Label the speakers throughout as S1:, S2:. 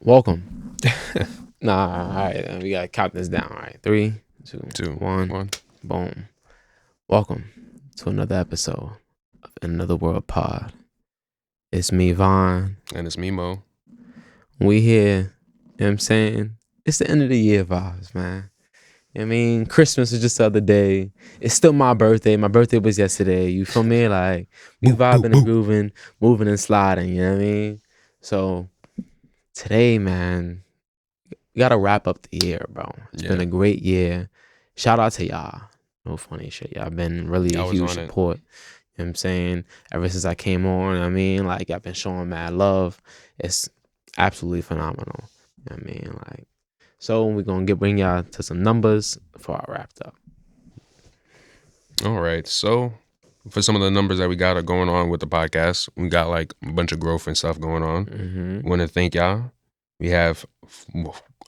S1: Welcome. Nah, all right. We gotta count this down. All right, 3, 2,
S2: Two,
S1: 1.
S2: one.
S1: Boom. Welcome to another episode of Another World Pod. It's me, Vaughn.
S2: And it's me, Mo.
S1: We here. You know what I'm saying? It's the end of the year vibes, man. You know what I mean? Christmas was just the other day. It's still my birthday. My birthday was yesterday. You feel me? Like, we vibing and grooving, moving and sliding. You know what I mean? So, today, man, we gotta wrap up the year, bro. It's been a great year. Shout out to y'all. No funny shit. Y'all been really a
S2: I was
S1: huge
S2: on it.
S1: support. You know what I'm saying? Ever since I came on, I mean, like, y'all been showing mad love. It's absolutely phenomenal. You know what I mean? Like, so we're gonna bring y'all to some numbers before I wrapped up.
S2: All right. So, for some of the numbers that we got are going on with the podcast, we got like a bunch of growth and stuff going on.
S1: Mm-hmm.
S2: Want to thank y'all. We have,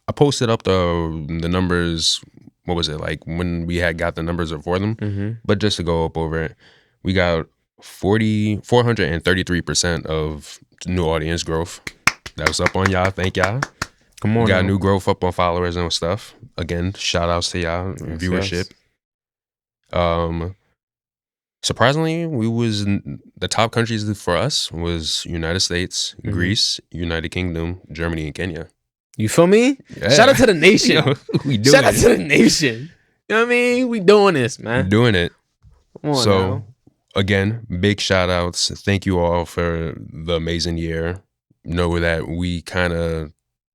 S2: I posted up the numbers. What was it like when we had got the numbers for them?
S1: Mm-hmm.
S2: But just to go up over it, we got 433% of new audience growth. That was up on y'all. Thank y'all.
S1: Come
S2: We
S1: on
S2: got
S1: now.
S2: new growth up on followers and stuff. Again, shout outs to y'all,
S1: Yes,
S2: viewership.
S1: yes.
S2: Surprisingly, we was the top countries for us was United States,
S1: Mhm.
S2: Greece, United Kingdom, Germany, and Kenya.
S1: You feel me?
S2: Yeah.
S1: Shout out to the nation.
S2: Yo, we doing
S1: Shout out
S2: it.
S1: to the nation. You know what I mean? We doing this,
S2: We
S1: man.
S2: doing it.
S1: Come on
S2: So
S1: now.
S2: again, big shout outs. Thank you all for the amazing year. Know that we kind of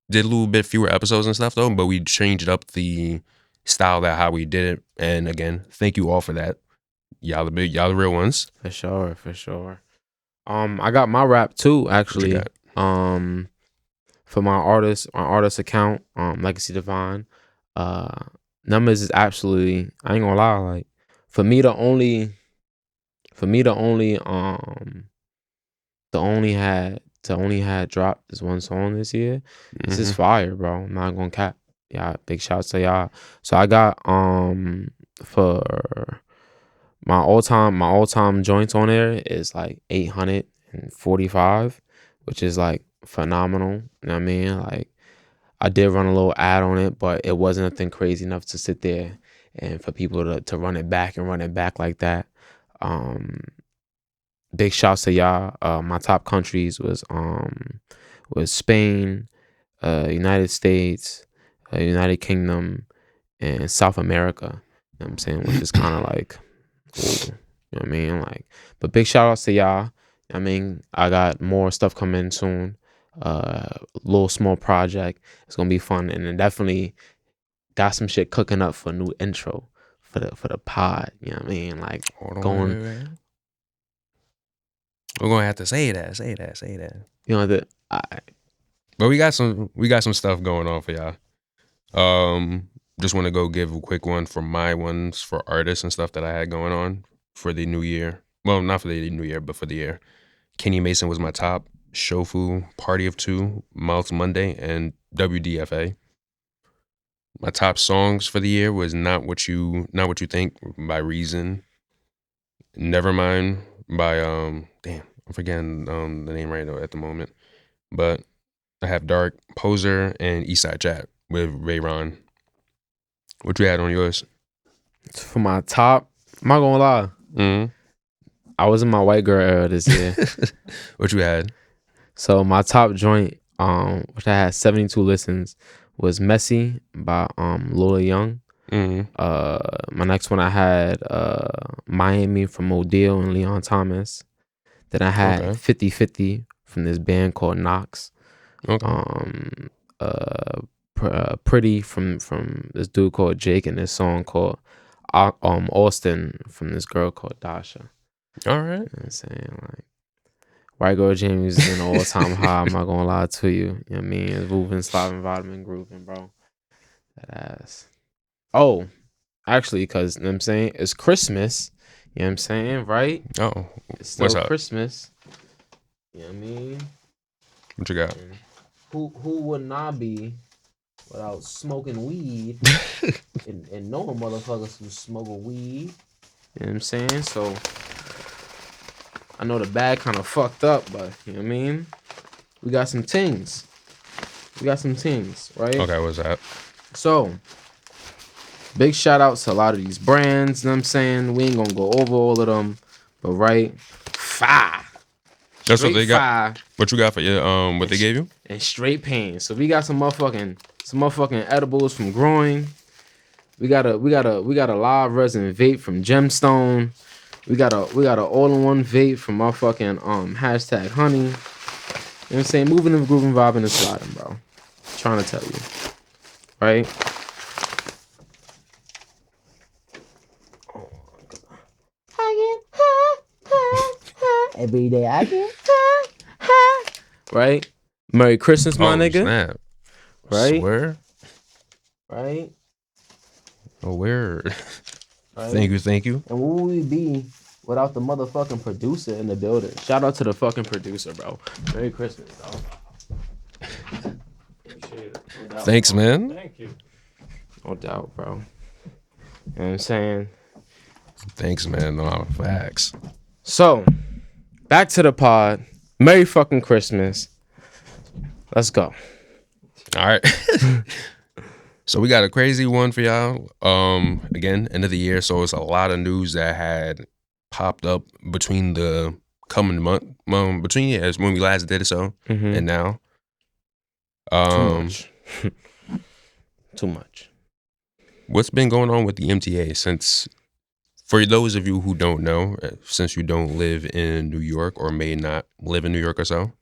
S2: did a little bit fewer episodes and stuff though, but we changed up the style that how we did it. And again, thank you all for that. Y'all the real ones.
S1: For sure, for sure. I got my rap too,
S2: What you
S1: actually.
S2: got?
S1: For my artist account, Legacy Divine. Numbers is absolutely, I ain't gonna lie, like for me to only to only had dropped this one song this year. This is fire, bro. I'm not gonna cap. Yeah, big shouts to y'all. So I got for my all time joints on there is like 845, which is like phenomenal. You know what I mean? Like I did run a little ad on it, but it wasn't nothing crazy enough to sit there and for people to run it back like that. Big shouts to y'all. My top countries was Spain, United States, United Kingdom, and South America. You know what I'm saying? Which is kind of like, ooh, you know what I mean? Like, but big shout outs to y'all. I mean, I got more stuff coming soon. Little small project. It's gonna be fun, and then definitely got some shit cooking up for a new intro for the pod. You know what I mean? Like
S2: Hold on,
S1: going,
S2: wait. We're gonna have to say that.
S1: you know,
S2: But we got some stuff going on for y'all. Just want to go give a quick one for my ones for artists and stuff that I had going on for the new year. Well, not for the new year, but for the year. Kenny Mason was my top. Shofu, Party of Two, Mouth Monday, and WDFA. My top songs for the year was Not What You Think by Reason. Nevermind by damn, I'm forgetting the name right at the moment. But I have Dark, Poser, and Eastside Chat with Ray Ron. What you had on yours?
S1: for my top, I'm not gonna lie.
S2: Mm-hmm.
S1: I was in my white girl era this year.
S2: What you had?
S1: So my top joint, which I had 72 listens, was Messy by Lil Young.
S2: Mm-hmm.
S1: My next one I had Miami from Odile and Leon Thomas. Then I had
S2: Okay.
S1: 50/50 from this band called Knox.
S2: Okay.
S1: Pretty from this dude called Jake, and this song called Austin from this girl called Dasha.
S2: All right.
S1: You know what I'm saying? Like White Girl James is an all-time high. I'm not gonna lie to you. You know what I mean? It's moving, slobbing, vitamin, grooving, bro. That ass. Oh, actually, because you know what I'm saying, it's Christmas. You know what I'm saying, right?
S2: Oh,
S1: It's still
S2: what's up?
S1: Christmas. You know what I mean?
S2: What you got?
S1: And who would not be without smoking weed and knowing motherfuckers who smoke weed? You know what I'm saying? So I know the bag kind of fucked up, but you know what I mean? We got some things. We got some things, right?
S2: Okay, what's that?
S1: So, big shout outs to a lot of these brands. You know what I'm saying? We ain't gonna go over all of them, but right, fire.
S2: That's what
S1: Straight
S2: they got.
S1: fire
S2: What you got for your what they gave you?
S1: and straight pain. So we got some motherfucking edibles from Growing. We got a live resin vape from Gemstone. We got a all-in-one vape from motherfucking hashtag honey. You know what I'm saying? Moving and grooving, vibing and sliding, bro. Trying to tell you. Right? Every day I get right? Merry Christmas, my nigga.
S2: Snap.
S1: Right?
S2: Swear.
S1: Right?
S2: Oh, word.
S1: Right?
S2: Thank you.
S1: And what would we be without the motherfucking producer in the building? Shout out to the fucking producer, bro. Merry Christmas, bro.
S2: Thanks, man.
S3: Thank you.
S1: No doubt, bro. You know what I'm saying?
S2: Thanks, man. No, facts.
S1: So, back to the pod. Merry fucking Christmas. Let's go.
S2: All right. So we got a crazy one for y'all. Again, end of the year, so it's a lot of news that had popped up between the coming month, between years when we last did it, so
S1: Mhm.
S2: and now.
S1: Too much. Too much.
S2: What's been going on with the MTA since? For those of you who don't know, since you don't live in New York or may not live in New York or so,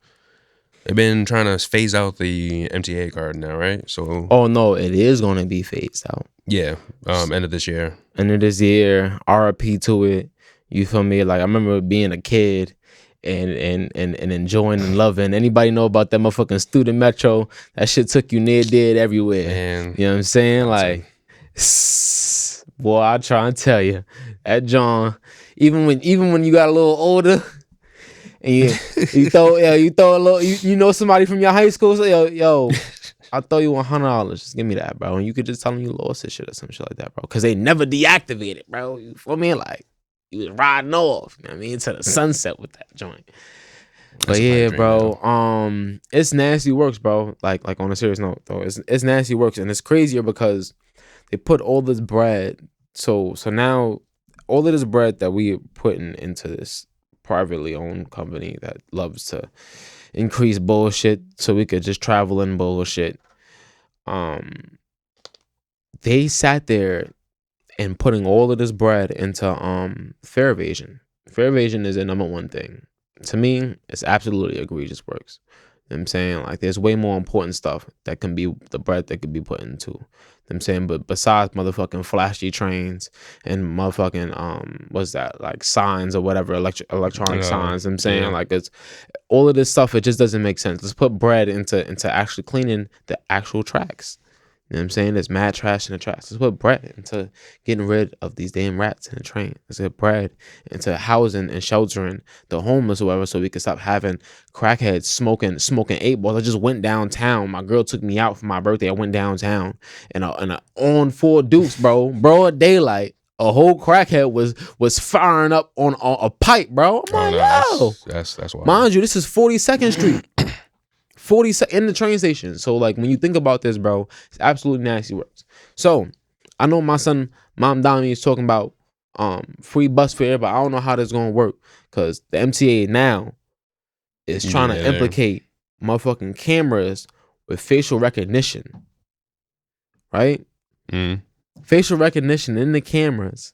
S2: they've been trying to phase out the MTA card now, right? So,
S1: Oh no, it is gonna be phased out.
S2: yeah, end of this year.
S1: End of this year, RIP to it. You feel me? Like I remember being a kid and enjoying and loving. Anybody know about that motherfucking student metro? That shit took you near dead everywhere.
S2: Man,
S1: You know what I'm saying?
S2: Johnson.
S1: Like, boy, I try and tell you, that John, even when you got a little older, and you throw a little, you know somebody from your high school, so yo, I'll throw you $100. Just give me that, bro. And you could just tell them you lost this shit or some shit like that, bro. Because they never deactivated, bro. You feel me? Like, you was riding off, you know what I mean, to the sunset with that joint. But yeah, bro, it's nasty works, bro. Like on a serious note, though, it's nasty works, and it's crazier because they put all this bread. So now all of this bread that we putting into this privately owned company that loves to increase bullshit so we could just travel in bullshit. They sat there and putting all of this bread into fare evasion. Fare evasion is the number one thing. To me, it's absolutely egregious works. You know what I'm saying? Like there's way more important stuff that can be the bread that could be put into. You know what I'm saying? But besides motherfucking flashy trains and motherfucking what's that? Like signs or whatever, electronic signs. You know what I'm saying?
S2: Yeah.
S1: Like it's all of this stuff, it just doesn't make sense. Let's put bread into actually cleaning the actual tracks. You know what I'm saying? There's mad trash in the tracks. Let's put bread into getting rid of these damn rats in the train. Let's put bread into housing and sheltering the homeless or whatever, so we can stop having crackheads smoking 8 balls. I just went downtown. My girl took me out for my birthday. I went downtown and on 4 Dukes, bro. Broad daylight. A whole crackhead was firing up on a pipe, bro. I'm like, yo.
S2: That's wild.
S1: Mind you, this is 42nd Street. 42nd in the train station. So like when you think about this, bro, it's absolutely nasty works. So I know my son, Mom Donnie, is talking about free bus fare, but I don't know how that's gonna work because the MTA now is trying to implicate motherfucking cameras with facial recognition. Right? Facial recognition in the cameras.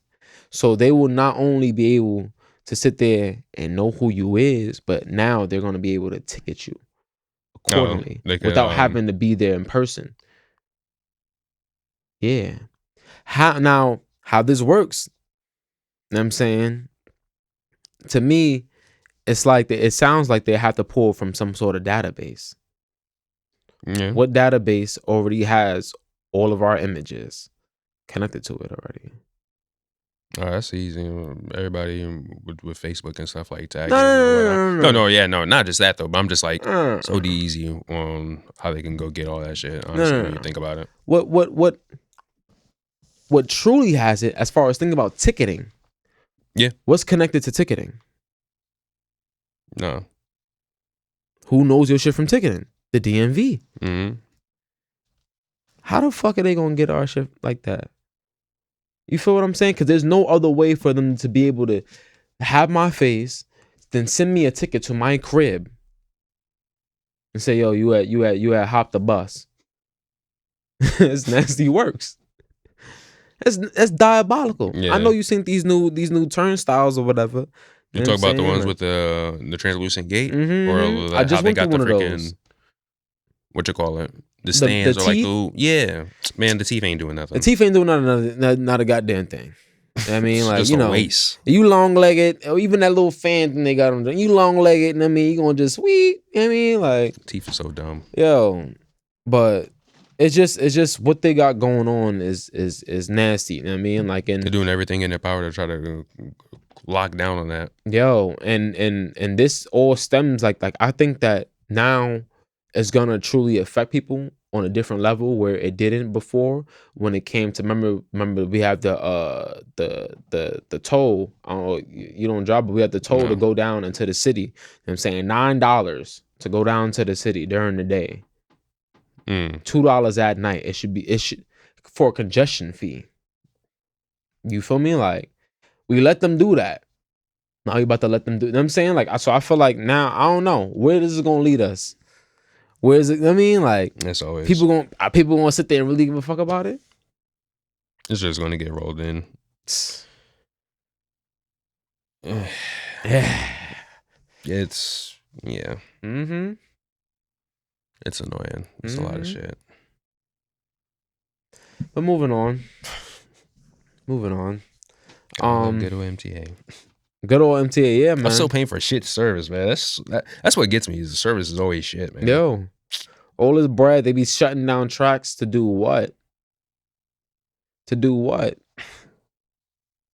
S1: So they will not only be able to sit there and know who you is, but now they're gonna be able to ticket you accordingly without having to be there in person. Yeah. How this works, you know what I'm saying? To me, it's like it sounds like they have to pull from some sort of database.
S2: Yeah.
S1: What database already has all of our images connected to it already?
S2: Oh, that's easy. Everybody with Facebook and stuff like that.
S1: No.
S2: Not just that though. But I'm just like so easy on how they can go get all that shit. Honestly, when you think about it.
S1: What truly has it, as far as thinking about ticketing?
S2: Yeah.
S1: What's connected to ticketing?
S2: No.
S1: Who knows your shit from ticketing? The DMV.
S2: Mm-hmm.
S1: How the fuck are they gonna get our shit like that? You feel what I'm saying? Because there's no other way for them to be able to have my face, then send me a ticket to my crib and say, "Yo, you had hopped the bus." It's nasty works. That's diabolical. I know
S2: Yeah.
S1: you seen these new turnstiles or whatever. You
S2: You
S1: know what
S2: talk
S1: I'm
S2: about the
S1: saying?
S2: ones
S1: Like,
S2: with the translucent gate,
S1: I
S2: how
S1: just
S2: they
S1: went through
S2: got the
S1: one of those.
S2: freaking what you call it, the
S1: The
S2: stands or like
S1: teeth,
S2: the man, the teeth ain't doing
S1: the
S2: nothing.
S1: teeth ain't doing not a goddamn thing. I mean,
S2: It's
S1: like,
S2: just a waste.
S1: you long legged, or even that little fan thing they got on. You long legged, and I mean, you gonna just sweet. I mean, like,
S2: Teeth are so dumb.
S1: yo, but it's just what they got going on is nasty. You know what I mean, like,
S2: They're
S1: and
S2: doing everything in their power to try to lock down on that.
S1: yo, and this all stems like I think that now it's gonna truly affect people on a different level where it didn't before when it came to remember we have the toll. I don't know, you don't drive, but we have the toll to
S2: No.
S1: go down into the city. You know what I'm saying $9 to go down to the city during the day, $2 at night. It should for a congestion fee. You feel me? Like, we let them do that. Now you about to let them do. You know what I'm saying? Like, so I feel like now I don't know where this is gonna lead us. Where is it? I mean, like,
S2: That's always.
S1: people gonna sit there and really give a fuck about it?
S2: It's just gonna get rolled in.
S1: Yeah.
S2: It's
S1: Mm-hmm.
S2: it's annoying. It's a lot of shit.
S1: But moving on. Moving on.
S2: Good old MTA.
S1: Good old MTA, yeah, man.
S2: I'm still paying for shit service, man. That's what gets me. Is the service is always shit, man.
S1: Yo, all this bread, they be shutting down tracks to do what? To do what?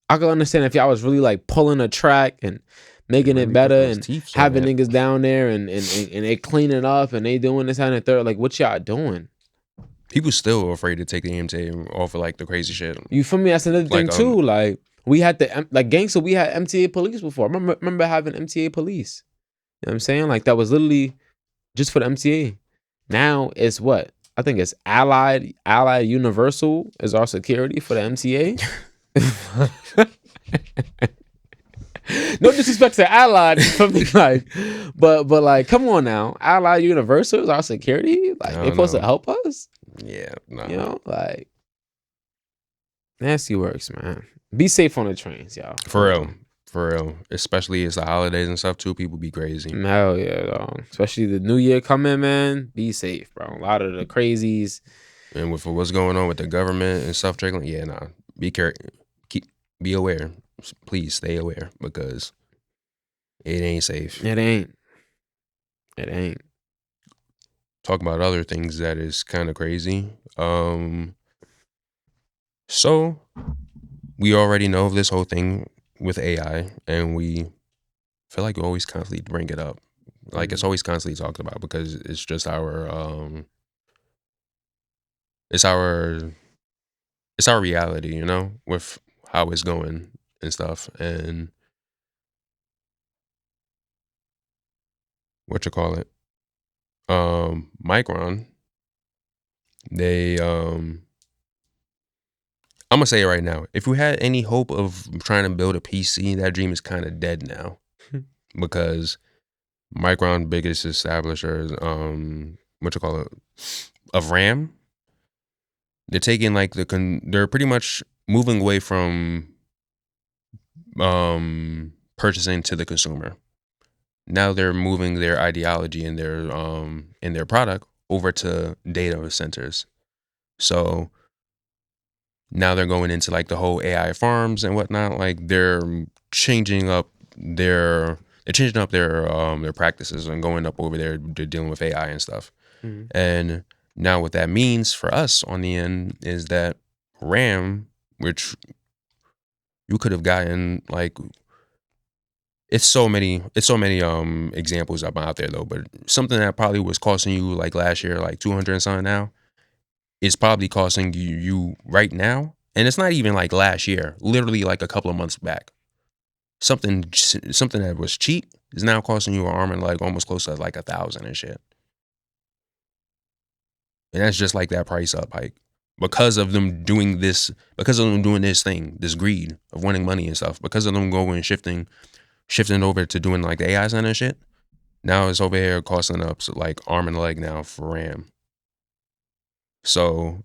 S1: I could understand if y'all was really like pulling a track and making
S2: They
S1: it
S2: really
S1: better
S2: put those
S1: and
S2: teeth on
S1: having
S2: it.
S1: niggas down there and they cleaning up and they doing this and the third. Like, what y'all doing?
S2: People still are afraid to take the MTA off of like the crazy shit.
S1: You feel me? That's another thing
S2: Like,
S1: too. Like, we had like gangster, we had MTA police before. Remember having MTA police. You know what I'm saying? Like, that was literally just for the MTA. Now it's what? I think it's Allied Universal is our security for the MTA. No disrespect to Allied, something like, but like, come on now, Allied Universal is our security. Like, they supposed to help us.
S2: Yeah, no.
S1: You know, like, nasty works, man. Be safe on the trains, y'all.
S2: For real. Especially it's the holidays and stuff too. People be crazy.
S1: Hell yeah, dog. Especially the new year coming, man. Be safe, bro. A lot of the crazies.
S2: And with what's going on with the government and stuff trickling, yeah, nah. Be careful. Be aware. Please stay aware because it ain't safe.
S1: It ain't.
S2: Talk about other things that is kind of crazy. So we already know of this whole thing with AI, and we feel like we always constantly bring it up. Like, it's always constantly talked about because it's just it's our reality, you know, with how it's going and stuff. And what you call it? Micron, they I'm gonna say it right now. If we had any hope of trying to build a PC, that dream is kind of dead now. Because Micron, biggest establishers, what you call it, of RAM, they're taking like they're pretty much moving away from purchasing to the consumer. Now they're moving their ideology and their product over to data centers. So now they're going into like the whole AI farms and whatnot. Like, they're changing up their practices and going up over there. They're dealing with AI and stuff. And now what that means for us on the end is that RAM, which you could have gotten like, it's so many examples up out there though, but something that probably was costing you like last year like 200 and something now is probably costing you right now, and it's not even like last year, literally like a couple of months back. Something that was cheap is now costing you an arm and like almost close to like 1,000 and shit. And that's just like that price up hike. Because of them doing this, thing, this greed of wanting money and stuff, because of them going shifting over to doing like the AI center and shit. Now it's over here costing up like arm and leg now for RAM. So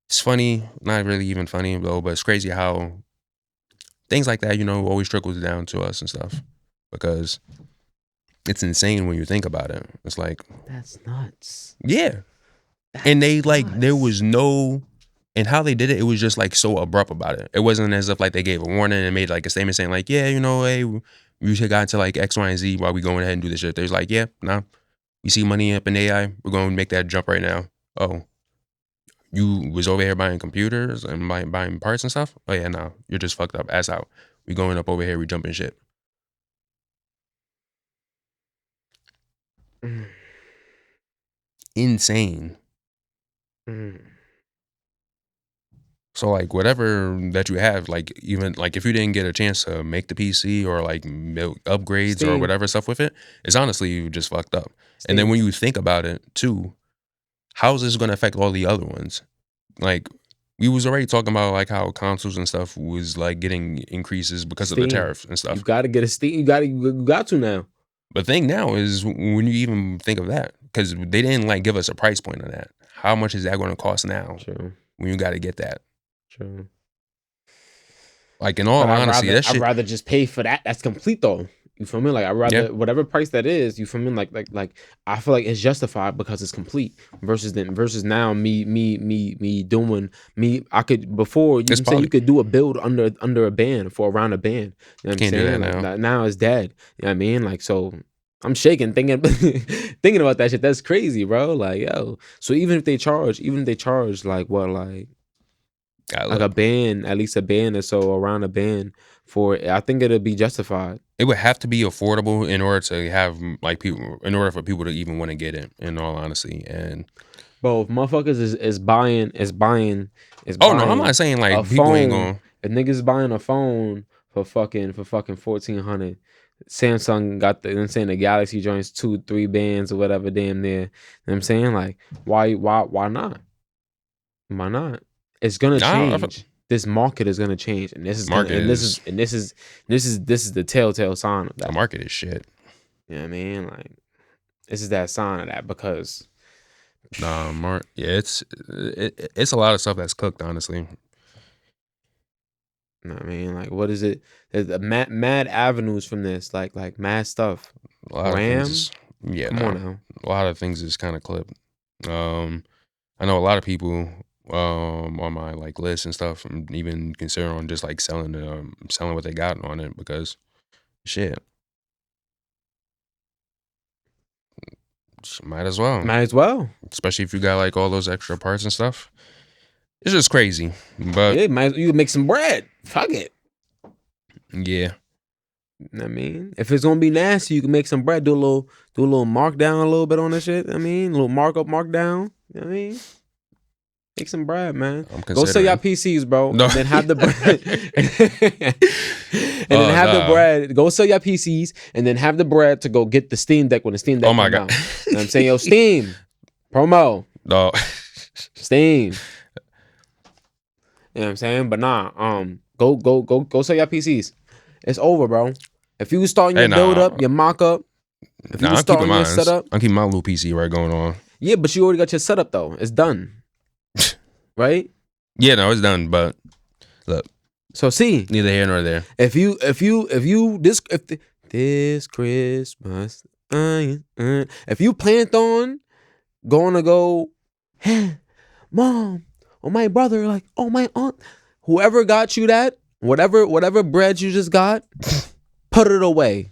S2: it's funny, not really even funny though, but it's crazy how things like that, always trickles down to us and stuff. Because it's insane when you think about it. It's like,
S1: That's nuts.
S2: yeah.
S1: That's
S2: And they like,
S1: nuts.
S2: there was no, and how they did it, it was just like so abrupt about it. It wasn't as if like they gave a warning and made like a statement saying like, yeah, hey, we should got into like X, Y, and Z while we going ahead and do this shit. There's like, yeah, nah, you see money up in AI, we're going to make that jump right now. Oh, you was over here buying computers and buying parts and stuff? Oh yeah, no, you're just fucked up. Ass out. We going up over here, we jumping shit.
S1: Mm.
S2: Insane.
S1: Mm.
S2: So like whatever that you have, like even like if you didn't get a chance to make the PC or like upgrades or
S1: Steam.
S2: whatever stuff with it, it's honestly just fucked up. And then
S1: Steam.
S2: when you think about it too, how is this going to affect all the other ones? Like we was already talking about like how consoles and stuff was like getting increases because of the
S1: Steam.
S2: tariffs and stuff.
S1: You got to get a Steam. You got to now.
S2: But the thing now is when you even think of that, because they didn't like give us a price point on that. How much is that going to cost now?
S1: True.
S2: When you got to get that?
S1: True.
S2: Like in all honesty, that shit.
S1: I'd rather just pay for that. That's complete though. You feel me? Like I'd rather whatever price that is. You feel me? Like I feel like it's justified because it's complete. Versus now me doing me. I could before you can say you could do a build under a band for around a band. You know what I'm
S2: Can't
S1: saying?
S2: do that
S1: like, now it's dead. You know what I mean? Like so. I'm shaking thinking about that shit. That's crazy, bro. Like yo. So even if they charge like what like a band, at least a band or so around a band for it, I think it'll be justified.
S2: It would have to be affordable in order to have like people, in order for people to even want to get it. In all honesty, and
S1: bro, if motherfuckers is buying.
S2: Oh no, I'm not saying like people
S1: phone,
S2: ain't going.
S1: If niggas buying a phone for fucking 1,400, Samsung got I'm saying the Galaxy joins 2-3 bands or whatever damn near. You know what I'm saying? Like why not? Why not? It's gonna change. This market is gonna change, and this is the telltale sign of that.
S2: The market is shit.
S1: You know what I mean? Like this is that sign of that because
S2: it's a lot of stuff that's cooked, honestly.
S1: You know what I mean? Like what is it? There's mad avenues from this, like mad stuff.
S2: A lot
S1: RAM?
S2: of things
S1: Come on now.
S2: A lot of things is kind of clipped. I know a lot of people on my like list and stuff, and even consider on just like selling what they got on it because shit, might as well, especially if you got like all those extra parts and stuff. It's just crazy, but
S1: yeah, you can make some bread. Fuck it.
S2: Yeah.
S1: You know what I mean, if it's gonna be nasty, you can make some bread. Do a little mark down a little bit on this shit. I mean, a little mark up, mark down. You know what I mean? Make some bread, man. Go sell y'all PCs, bro. No. And then have the bread. And then have the bread. Go sell y'all PCs and then have the bread to go get the Steam Deck when the Steam Deck
S2: come
S1: God.
S2: out.
S1: You know what I'm saying? Yo, Steam. Promo.
S2: No.
S1: Steam. You know what I'm saying? But nah, go sell y'all PCs. It's over, bro. If you starting your build up, your mock up, if you starting your setup.
S2: I'm keeping my little PC right going on.
S1: Yeah, but you already got your setup though. It's done. Right?
S2: Yeah, no, it's done. But look,
S1: so see,
S2: neither here nor there.
S1: If this Christmas, if you planned on going to go, hey, mom, or my brother, like, oh my aunt, whoever got you that, whatever bread you just got, put it away.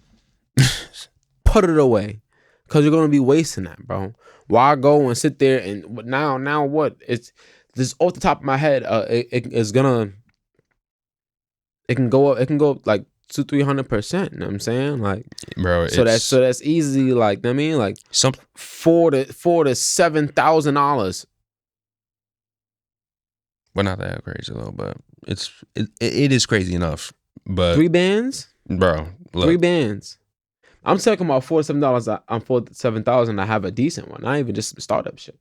S1: Put it away, cause you're gonna be wasting that, bro. Why go and sit there and now what? It's this off the top of my head. It can go up like 200-300%. You know what I'm saying? Like,
S2: bro,
S1: so that's easily like, I mean, like some $4,000 to $7,000.
S2: Well, not that crazy though, but it is crazy enough. But
S1: 3 bands,
S2: bro, look.
S1: 3 bands. I'm talking about $4,000 to $7,000. I have a decent one. Not even just some startup shit.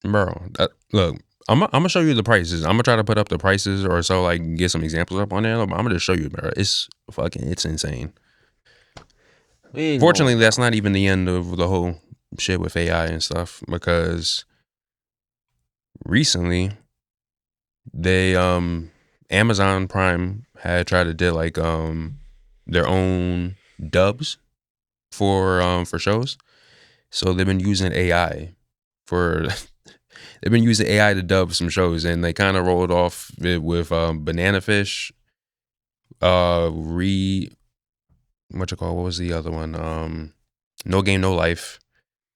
S2: bro. Look, I'm gonna show you the prices. I'm gonna try to put up the prices or so, like get some examples up on there. But I'm gonna just show you, bro. It's insane.
S1: We ain't
S2: Fortunately,
S1: going,
S2: that's
S1: bro.
S2: not even the end of the whole shit with AI and stuff because recently they Amazon Prime had tried to do like their own dubs for shows. So they've been using AI for they've been using AI to dub some shows, and they kind of rolled off it with Banana Fish, re what you call what was the other one? No Game No Life,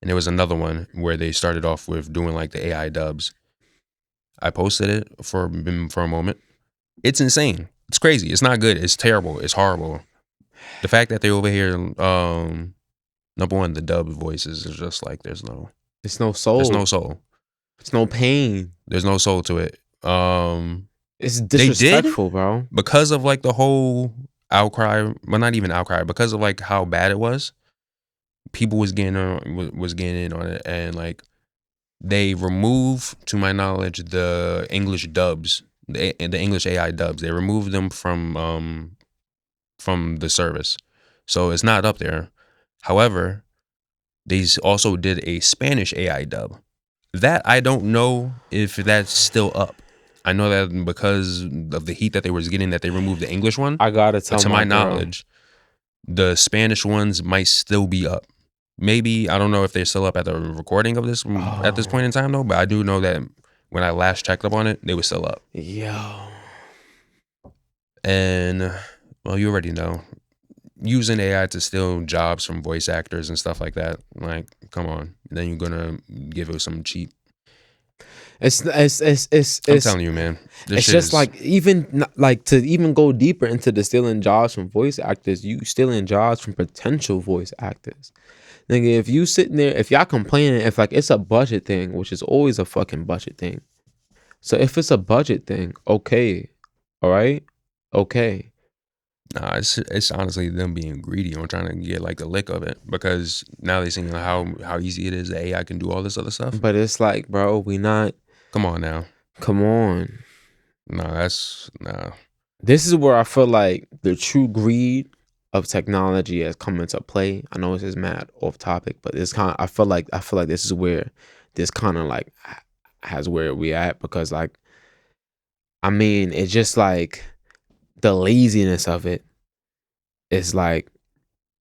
S2: and there was another one where they started off with doing like the AI dubs. I posted it for a moment. It's insane. It's crazy. It's not good. It's terrible. It's horrible. The fact that they over here, number one, the dub voices is just like
S1: It's no
S2: there's no
S1: soul.
S2: soul.
S1: It's no pain.
S2: There's no soul to it.
S1: It's
S2: They did
S1: disrespectful, bro.
S2: because of like the whole outcry. Well, not even outcry because of like how bad it was. People was getting in on it, and like they remove, to my knowledge, the English dubs, the English AI dubs. They removed them from the service, so it's not up there. However, they also did a Spanish AI dub. That I don't know if that's still up. I know that because of the heat that they was getting, that they removed the English one.
S1: I gotta
S2: But
S1: tell
S2: to
S1: my
S2: my
S1: girl.
S2: knowledge, the Spanish ones might still be up. Maybe I don't know if they're still up at the recording of this at this
S1: Oh,
S2: point in time though. But I do know that when I last checked up on it, they were still up.
S1: yo.
S2: And well, you already know, using AI to steal jobs from voice actors and stuff like that. Like, come on. Then you're gonna give it some cheap.
S1: It's it's it's it's
S2: I'm
S1: it's
S2: telling you, man. This
S1: it's
S2: shit
S1: just
S2: is.
S1: like like to even go deeper into the stealing jobs from voice actors, you stealing jobs from potential voice actors. Nigga, if you sitting there, if y'all complaining, if like it's a budget thing, which is always a fucking budget thing. So if it's a budget thing, okay, all right, okay.
S2: Nah, it's honestly them being greedy on trying to get like the lick of it because now they seeing how easy it is that AI can do all this other stuff.
S1: But it's like, bro, we not.
S2: Come on now.
S1: Come on.
S2: Nah, that's nah.
S1: This is where I feel like the true greed of technology has come into play. I know this is mad off topic, but it's kind of I feel like this is where this kind of like has where we at because like I mean it's just like the laziness of it is like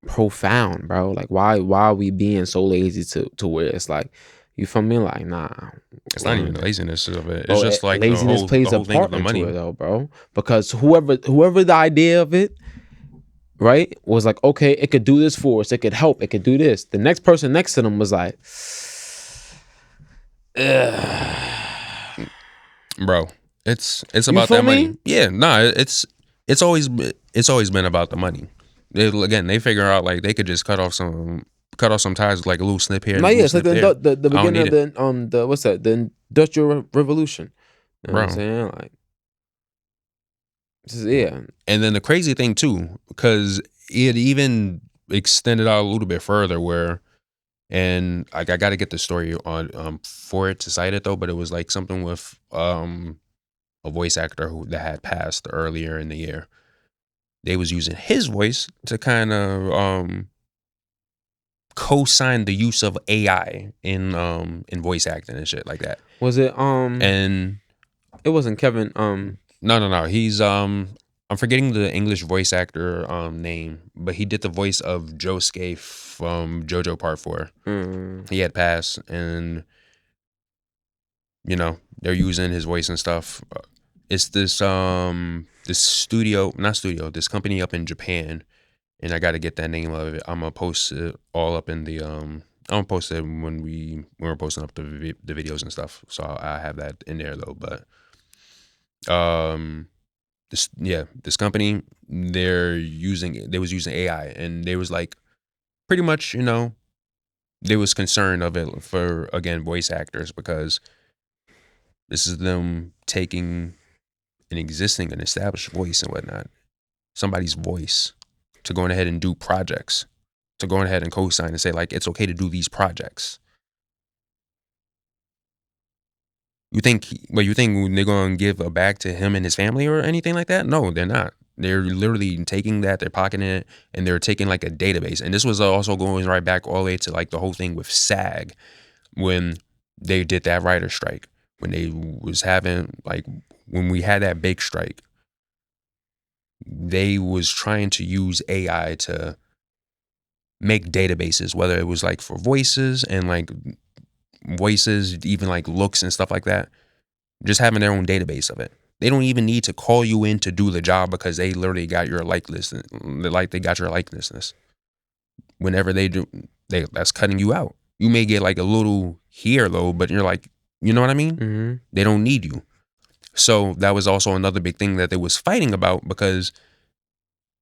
S1: profound, bro. Like why are we being so lazy to where it's like you feel me like nah,
S2: It's not even the laziness of it. It's
S1: bro.
S2: just like
S1: Laziness
S2: the
S1: plays a
S2: whole thing of
S1: part
S2: the
S1: into it
S2: money.
S1: though, bro. Because whoever the idea of it, right, was like, okay, it could do this for us. It could help. It could do this. The next person next to them was like, ugh.
S2: Bro, it's
S1: You
S2: about
S1: feel
S2: that
S1: me?
S2: money. Yeah, nah, it's always been about the money. Again, they figure out like they could just cut off some ties with like a little snip here
S1: No,
S2: and a
S1: yeah,
S2: little
S1: it's like
S2: snip there.
S1: the
S2: I don't
S1: beginning
S2: need
S1: of
S2: it,
S1: the what's that? The Industrial Revolution. You know what I'm
S2: bro.
S1: saying? Like, this is yeah.
S2: And then the crazy thing too, because it even extended out a little bit further where, and like I got to get the story on for it to cite it though, but it was like something with a voice actor that had passed earlier in the year. They was using his voice to kind of co-sign the use of AI in voice acting and shit like that.
S1: Was it
S2: And
S1: it wasn't Kevin
S2: no. He's I'm forgetting the English voice actor name, but he did the voice of Joe Scaife from JoJo Part 4.
S1: mm,
S2: He had passed, and they're using his voice and stuff. It's this studio, not studio, this company up in Japan, and I got to get that name of it. I'm gonna post it all up in the I'm gonna post it when we're posting up the videos and stuff. So I have that in there though. But um, this company they was using AI, and they was like pretty much they was concerned of it for, again, voice actors, because this is them taking an existing and established voice and whatnot, somebody's voice, to go ahead and do projects, to go ahead and co-sign and say like it's okay to do these projects. You think they're gonna give a bag to him and his family or anything like that? No, they're not. They're literally taking that, they're pocketing it, and they're taking like a database. And this was also going right back all the way to like the whole thing with SAG when they did that writer strike. When they was having like when we had that big strike, they was trying to use AI to make databases, whether it was like for voices and like voices, even like looks and stuff like that. Just having their own database of it. They don't even need to call you in to do the job because they literally got your likeness. They got your likeness. Whenever they do, that's cutting you out. You may get like a little here though, but you're like, you know what I mean?
S1: Mm-hmm.
S2: They don't need you. So that was also another big thing that they was fighting about because,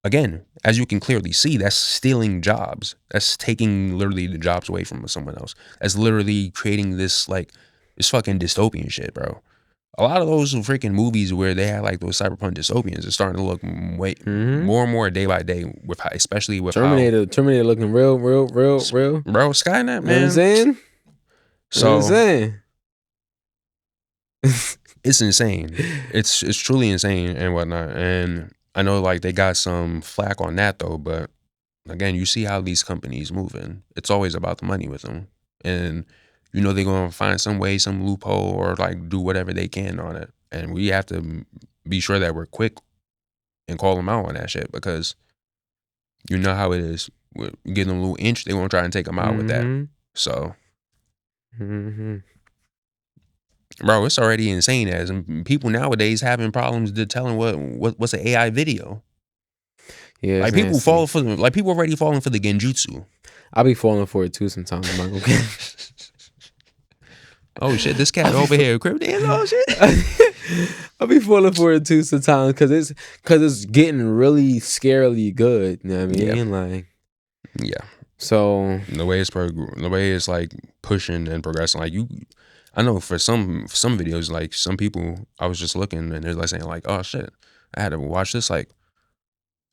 S2: again, as you can clearly see, that's stealing jobs. That's taking literally the jobs away from someone else. That's literally creating this like this fucking dystopian shit, bro. A lot of those freaking movies where they had like those cyberpunk dystopians are starting to look way more and more day by day with especially with
S1: Terminator looking real.
S2: bro, Skynet,
S1: You know what I'm
S2: man.
S1: saying? You know what I'm
S2: So
S1: saying?
S2: it's insane. It's truly insane and whatnot. And I know like they got some flack on that though, but again, you see how these companies moving. It's always about the money with them, and you know they're gonna find some way, some loophole, or like do whatever they can on it. And we have to be sure that we're quick and call them out on that shit because you know how it is. You give them a little inch, they won't try and take them out with that. So, bro, it's already insane as people nowadays having problems to telling what's an AI video.
S1: Yeah,
S2: Like people people already falling for the genjutsu.
S1: I be falling for it too sometimes. I'm like, okay.
S2: Oh shit, this cat over here crypting. Oh shit.
S1: I be falling for it too sometimes because it's getting really scarily good. You know what I mean?
S2: Yeah.
S1: Like,
S2: yeah.
S1: So
S2: the way it's like pushing and progressing, like I know for some videos, like some people, I was just looking and they're like saying like, oh shit, I had to watch this like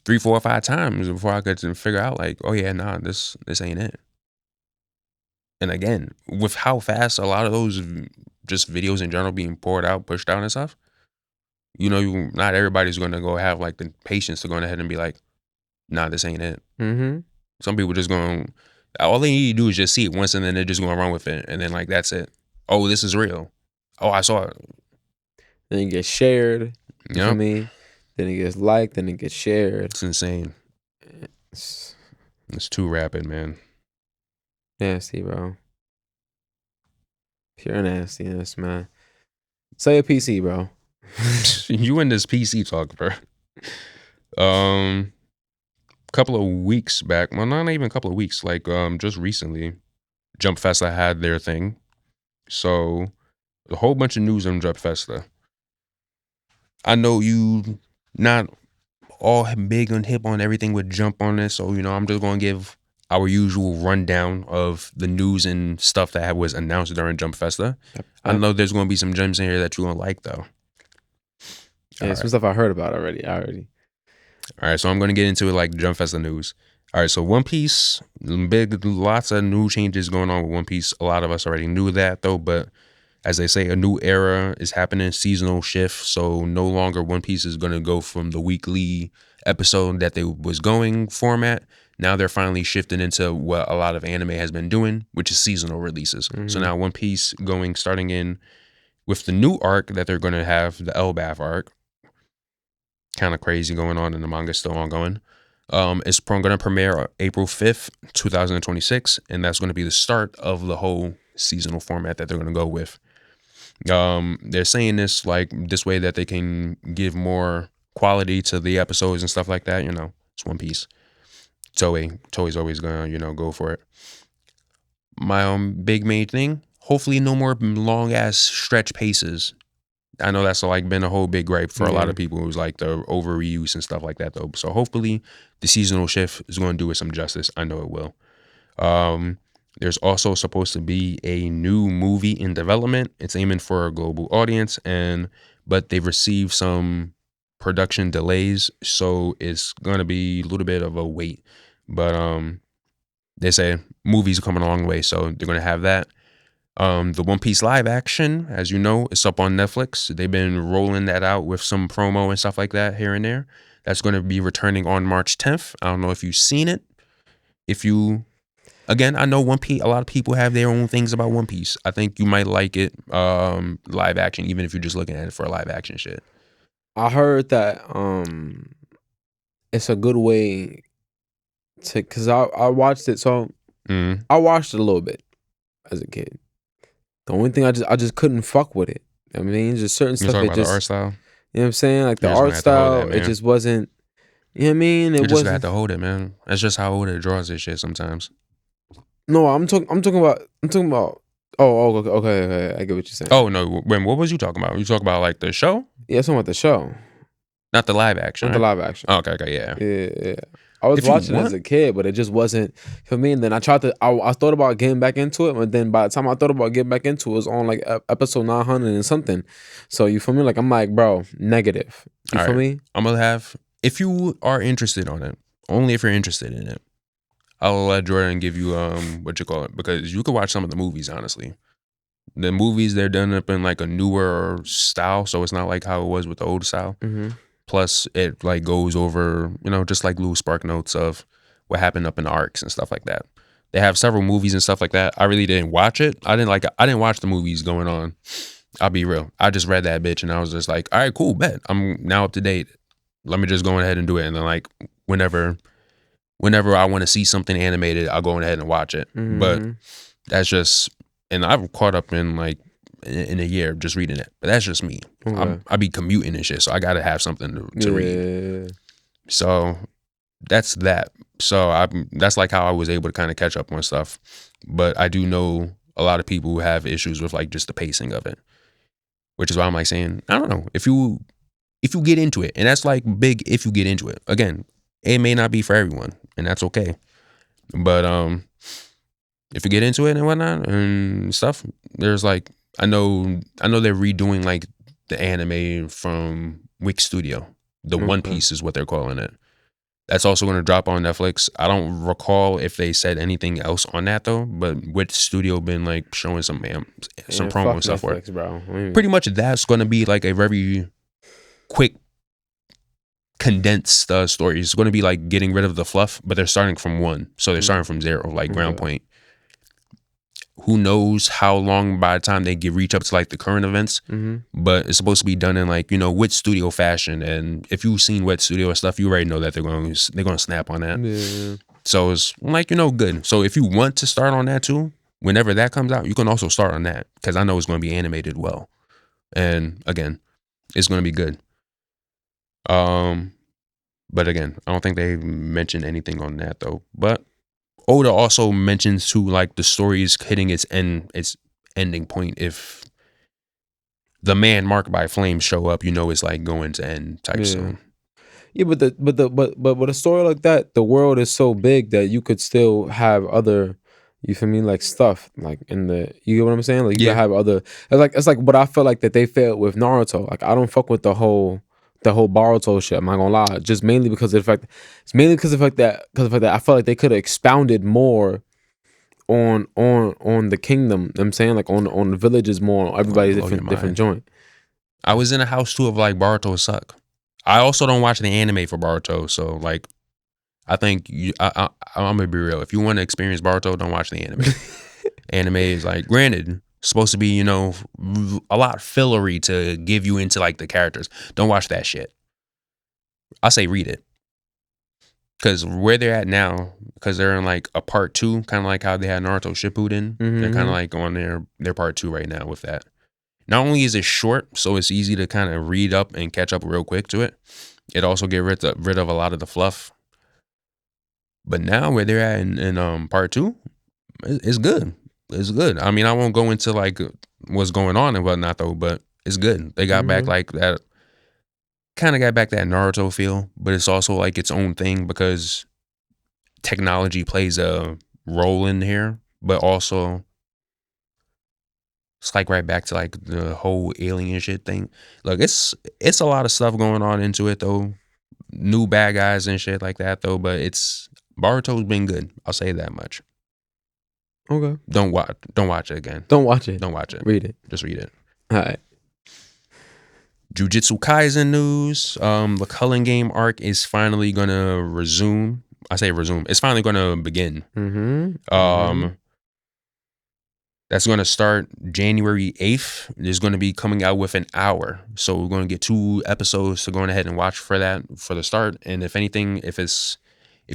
S2: 3, 4, or 5 times before I could figure out like, oh yeah, nah, this ain't it. And again, with how fast a lot of those just videos in general being poured out, pushed out and stuff, you know, not everybody's going to go have like the patience to go ahead and be like, nah, this ain't it. Some people just going, all they need to do is just see it once and then they're just going to run with it. And then like, that's it. Oh, this is real. Oh, I saw it.
S1: Then it gets shared. You know
S2: Yep.
S1: what I mean? Then it gets liked, then it gets shared.
S2: It's insane. It's too rapid, man.
S1: Nasty, bro. Pure nastiness, man. Say a PC, bro.
S2: You in this PC talk, bro. Couple of weeks back, well, not even a couple of weeks, like just recently, Jump Festa had their thing. So a whole bunch of news on Jump Festa. I know you not all big and hip on everything with Jump on this, so you know I'm just gonna give our usual rundown of the news and stuff that was announced during Jump Festa.
S1: Yep.
S2: I know there's gonna be some gems in here that you're gonna like though.
S1: Yeah, some stuff I heard about already.
S2: All right, so I'm gonna get into it like Jump Festa news. All right, so One Piece, lots of new changes going on with One Piece. A lot of us already knew that though, but as they say, a new era is happening, seasonal shift. So no longer One Piece is gonna go from the weekly episode that they was going format. Now they're finally shifting into what a lot of anime has been doing, which is seasonal releases. So now One Piece starting in with the new arc that they're gonna have, the Elbaf arc. Kind of crazy going on, and the manga still ongoing. It's going to premiere April 5th, 2026, and that's going to be the start of the whole seasonal format that they're going to go with. They're saying this like this way that they can give more quality to the episodes and stuff like that. You know, it's One Piece. Toei's always going to, you know, go for it. My big main thing, hopefully no more long ass stretch paces. I know that's like been a whole big gripe for a lot of people who's like the over reuse and stuff like that though. So hopefully the seasonal shift is going to do it some justice. I know it will. There's also supposed to be a new movie in development. It's aiming for a global audience, but they've received some production delays, so it's going to be a little bit of a wait. But they say movies are coming a long way, so they're going to have that. The One Piece live action, as you know, it's up on Netflix. They've been rolling that out with some promo and stuff like that here and there. That's going to be returning on March 10th. I don't know if you've seen it. If you, again, I know One Piece. A lot of people have their own things about One Piece. I think you might like it, live action, even if you're just looking at it for a live action shit.
S1: I heard that it's a good way to, cause I watched it, so
S2: Mm.
S1: I watched it a little bit as a kid. The only thing I just couldn't fuck with it. I mean, just certain
S2: You
S1: stuff
S2: talk
S1: it
S2: about the art
S1: just,
S2: style.
S1: you know what I'm saying? Like the
S2: You're just gonna
S1: art
S2: have to hold
S1: style,
S2: that,
S1: it
S2: man.
S1: just wasn't. You know what I mean?
S2: You
S1: It
S2: just gonna have
S1: wasn't.
S2: to hold it, man. That's just how Oda draws this shit sometimes.
S1: No, I'm talking. I'm talking about. I'm talking about. Oh, okay. I get what you're saying.
S2: Oh no, when what was you talking about? You talking about like the show,
S1: Yeah, I'm talking about the show,
S2: not the live action,
S1: not the
S2: right?
S1: live action.
S2: Oh, okay, yeah.
S1: Yeah. I was
S2: If you
S1: watching it as
S2: want,
S1: a kid, but it just wasn't for me. And then I tried to. I thought about getting back into it, but then by the time I thought about getting back into it, it was on like episode 900 and something. So you feel me? Like I'm like, bro, negative. You
S2: all
S1: feel
S2: right,
S1: me?
S2: I'm gonna have. If you are interested on it, only if you're interested in it, I'll let Jordan give you what you call it, because you could watch some of the movies. Honestly, the movies they're done up in like a newer style, so it's not like how it was with the old style.
S1: Mm-hmm.
S2: Plus, it like goes over, just like little spark notes of what happened up in the arcs and stuff like that. They have several movies and stuff like that. I really didn't watch it. I didn't watch the movies going on. I'll be real. I just read that bitch and I was just like, all right, cool, bet. I'm now up to date. Let me just go ahead and do it. And then like whenever I want to see something animated, I'll go ahead and watch it. But
S1: Mm-hmm.
S2: that's just, and I've caught up in like in a year just reading it. But that's just me.
S1: Okay.
S2: I be commuting and shit, so I gotta have something to read.
S1: Yeah.
S2: So that's that. So that's like how I was able to kind of catch up on stuff. But I do know a lot of people who have issues with like just the pacing of it, which is why I'm like saying, I don't know, if you get into it, and that's like big if you get into it. Again, it may not be for everyone, and that's okay. But if you get into it and whatnot and stuff, there's like I know they're redoing like the anime from Wick Studio. The One
S1: Okay.
S2: Piece is what they're calling it. That's also going to drop on Netflix. I don't recall if they said anything else on that though, but Wick Studio been like showing some
S1: Yeah,
S2: promo
S1: fuck
S2: and stuff for it.
S1: Netflix, bro. I mean,
S2: Pretty much that's going to be like a very quick condensed story. It's going to be like getting rid of the fluff, but they're starting from one. So they're starting from zero, like ground
S1: okay.
S2: point. Who knows how long by the time they reach up to like the current events,
S1: Mm-hmm.
S2: but it's supposed to be done in like Wit Studio fashion. And if you've seen Wit Studio stuff, you already know that they're going to snap on that.
S1: Yeah.
S2: So it's like good. So if you want to start on that too, whenever that comes out, you can also start on that because I know it's going to be animated well, and again, it's going to be good. But again, I don't think they mentioned anything on that though. But Oda also mentions too, like the story is hitting its ending point. If the man marked by flames show up, it's like going to end type
S1: Yeah.
S2: soon.
S1: Yeah, but with a story like that, the world is so big that you could still have other, you feel me, like stuff like in the, you get what I'm saying? Like you could
S2: Yeah,
S1: have other. It's like what I feel like that they failed with Naruto. Like I don't fuck with the whole Boruto shit. I'm not gonna lie, just mainly because of the fact, it's mainly because of the fact that I felt like they could have expounded more on the kingdom. You know what I'm saying, like on the villages more. On
S2: gonna
S1: everybody's
S2: blow your
S1: different
S2: mind.
S1: joint.
S2: I was in a house too of like Baruto suck. I also don't watch the anime for Baruto, so like I think I'm gonna be real. If you want to experience Baruto, don't watch the anime. Anime is like, granted, supposed to be a lot fillery to give you into like the characters. Don't watch that shit. I say read it. Because where they're at now, because they're in like a part two, kind of like how they had Naruto Shippuden. They're kind of
S1: Mm-hmm.
S2: like on their part two right now with that. Not only is it short, so it's easy to kind of read up and catch up real quick to it. It also get rid of a lot of the fluff. But now where they're at in part two, it's good. It's good. I mean, I won't go into like what's going on and whatnot though, but it's good. They got back
S1: Mm-hmm.
S2: like that, kind of got back that Naruto feel, but it's also like its own thing because technology plays a role in here, but also it's like right back to like the whole alien shit thing. Look, it's a lot of stuff going on into it though. New bad guys and shit like that though, but it's Baruto's been good. I'll say that much.
S1: Okay.
S2: Don't watch it again.
S1: Don't watch it.
S2: Don't watch it.
S1: Read it.
S2: Just read it.
S1: All right.
S2: Jujutsu Kaisen news. The Culling Game arc is finally gonna resume. I say resume. It's finally gonna begin. That's going to start January 8th. It's going to be coming out with an hour. So we're going to get 2 episodes to go ahead and watch for that for the start. And if anything, if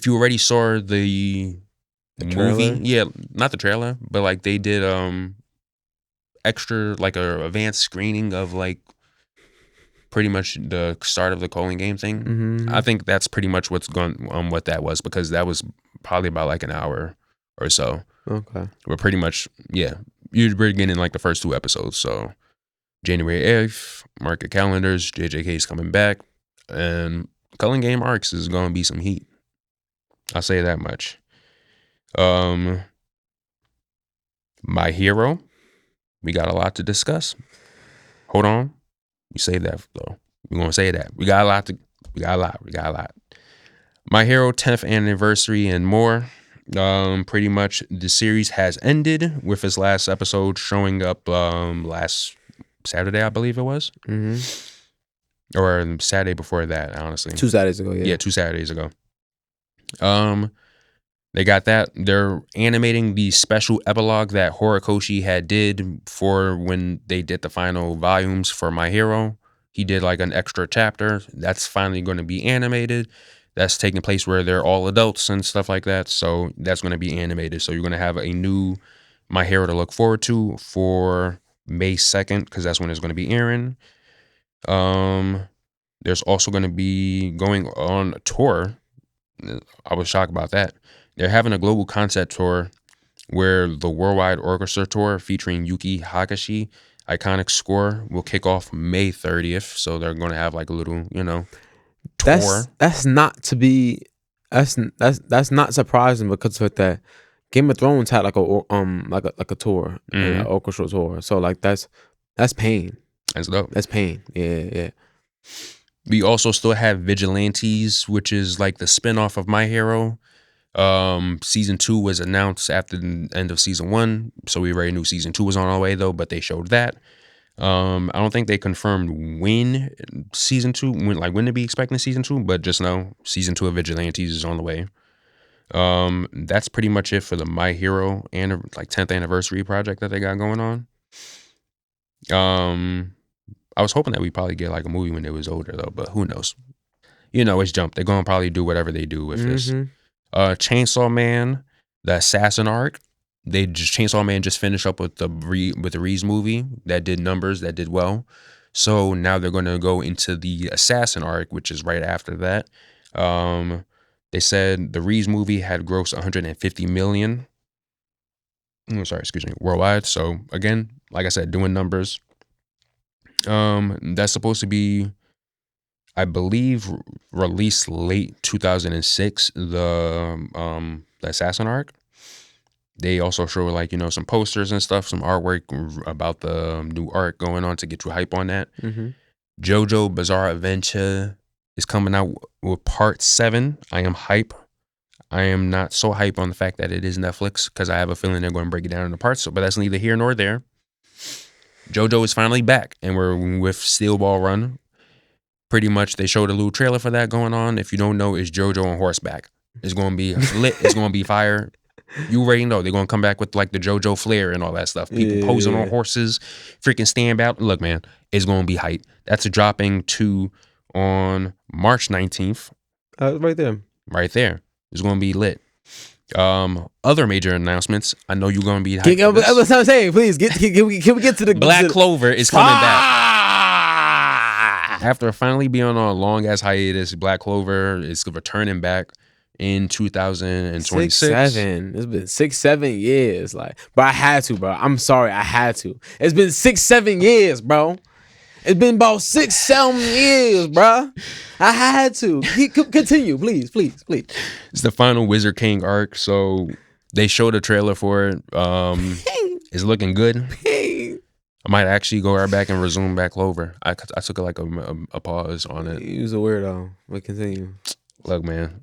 S2: you already saw the movie, yeah, not the trailer, but like they did extra like a advanced screening of like pretty much the start of the Culling Game thing. I think that's pretty much what's going on what that was, because that was probably about like an hour or so.
S1: Okay.
S2: But pretty much, yeah, you're beginning like the first 2 episodes. So January 8th, mark your calendars. JJK's coming back, and Culling Game arcs is going to be some heat. I'll say that much. My Hero, we got a lot to discuss. Hold on, we save that though. We're gonna say that we got a lot. We got a lot. My Hero 10th anniversary and more. Pretty much the series has ended with its last episode showing up last Saturday, I believe it was, or Saturday before that. Honestly,
S1: 2 Saturdays ago. Yeah.
S2: 2 Saturdays ago. They got that. They're animating the special epilogue that Horikoshi had did for when they did the final volumes for My Hero. He did like an extra chapter. That's finally going to be animated. That's taking place where they're all adults and stuff like that. So that's going to be animated. So you're going to have a new My Hero to look forward to for May 2nd, because that's when it's going to be airing. There's also going to be going on a tour. I was shocked about that. They're having a global concept tour where the Worldwide Orchestra Tour featuring Yuki Hagashi iconic score will kick off May 30th. So they're going to have like a little, tour.
S1: That's not to be. That's not surprising, because with that, Game of Thrones had like a tour, an orchestral tour. So like that's pain.
S2: That's dope.
S1: That's pain. Yeah.
S2: We also still have Vigilantes, which is like the spinoff of My Hero. Season 2 was announced after the end of season 1, so we already knew season 2 was on our way though, but they showed that. I don't think they confirmed when season 2, when to be expecting season 2, but just know season 2 of Vigilantes is on the way. That's pretty much it for the My Hero and like 10th anniversary project that they got going on. I was hoping that we probably get like a movie when they was older though, but who knows? It's Jump. They're gonna probably do whatever they do with this. Chainsaw Man, the Assassin arc. Chainsaw Man just finished up with the Reeves movie that did numbers, that did well. So now they're going to go into the Assassin arc, which is right after that. They said the Reeves movie had grossed 150 million. Worldwide. So again, like I said, doing numbers. That's supposed to be, I believe, released late 2006. The Assassin arc. They also show like some posters and stuff, some artwork about the new arc going on to get you hype on that. JoJo Bizarre Adventure is coming out with part 7. I am hype. I am not so hype on the fact that it is Netflix, because I have a feeling they're going to break it down into parts. But that's neither here nor there. JoJo is finally back, and we're with Steel Ball Run. Pretty much, they showed a little trailer for that going on. If you don't know, it's JoJo on horseback. It's going to be lit. It's going to be fire. You already know they're going to come back with like the JoJo flair and all that stuff. People posing on horses, freaking stand out. Look, man, it's going to be hype. That's dropping on March 19th.
S1: Right there.
S2: Right there. It's going to be lit. Other major announcements. I know you're going to be hyped for this.
S1: That's what I'm saying. Please, can we get to the...
S2: Black Clover is coming back. After finally being on a long-ass hiatus, Black Clover is returning back in 2026.
S1: 6-7. It's been 6-7 years. Like, but I had to, bro. I'm sorry, I had to. It's been 6-7 years, bro. It's been about 6-7 years, bro. I had to. Continue, please.
S2: It's the final Wizard King arc, so they showed a trailer for it. It's looking good. I might actually go right back and resume Black Clover. I took like a pause on it.
S1: He was a weirdo. But continue.
S2: Look, man.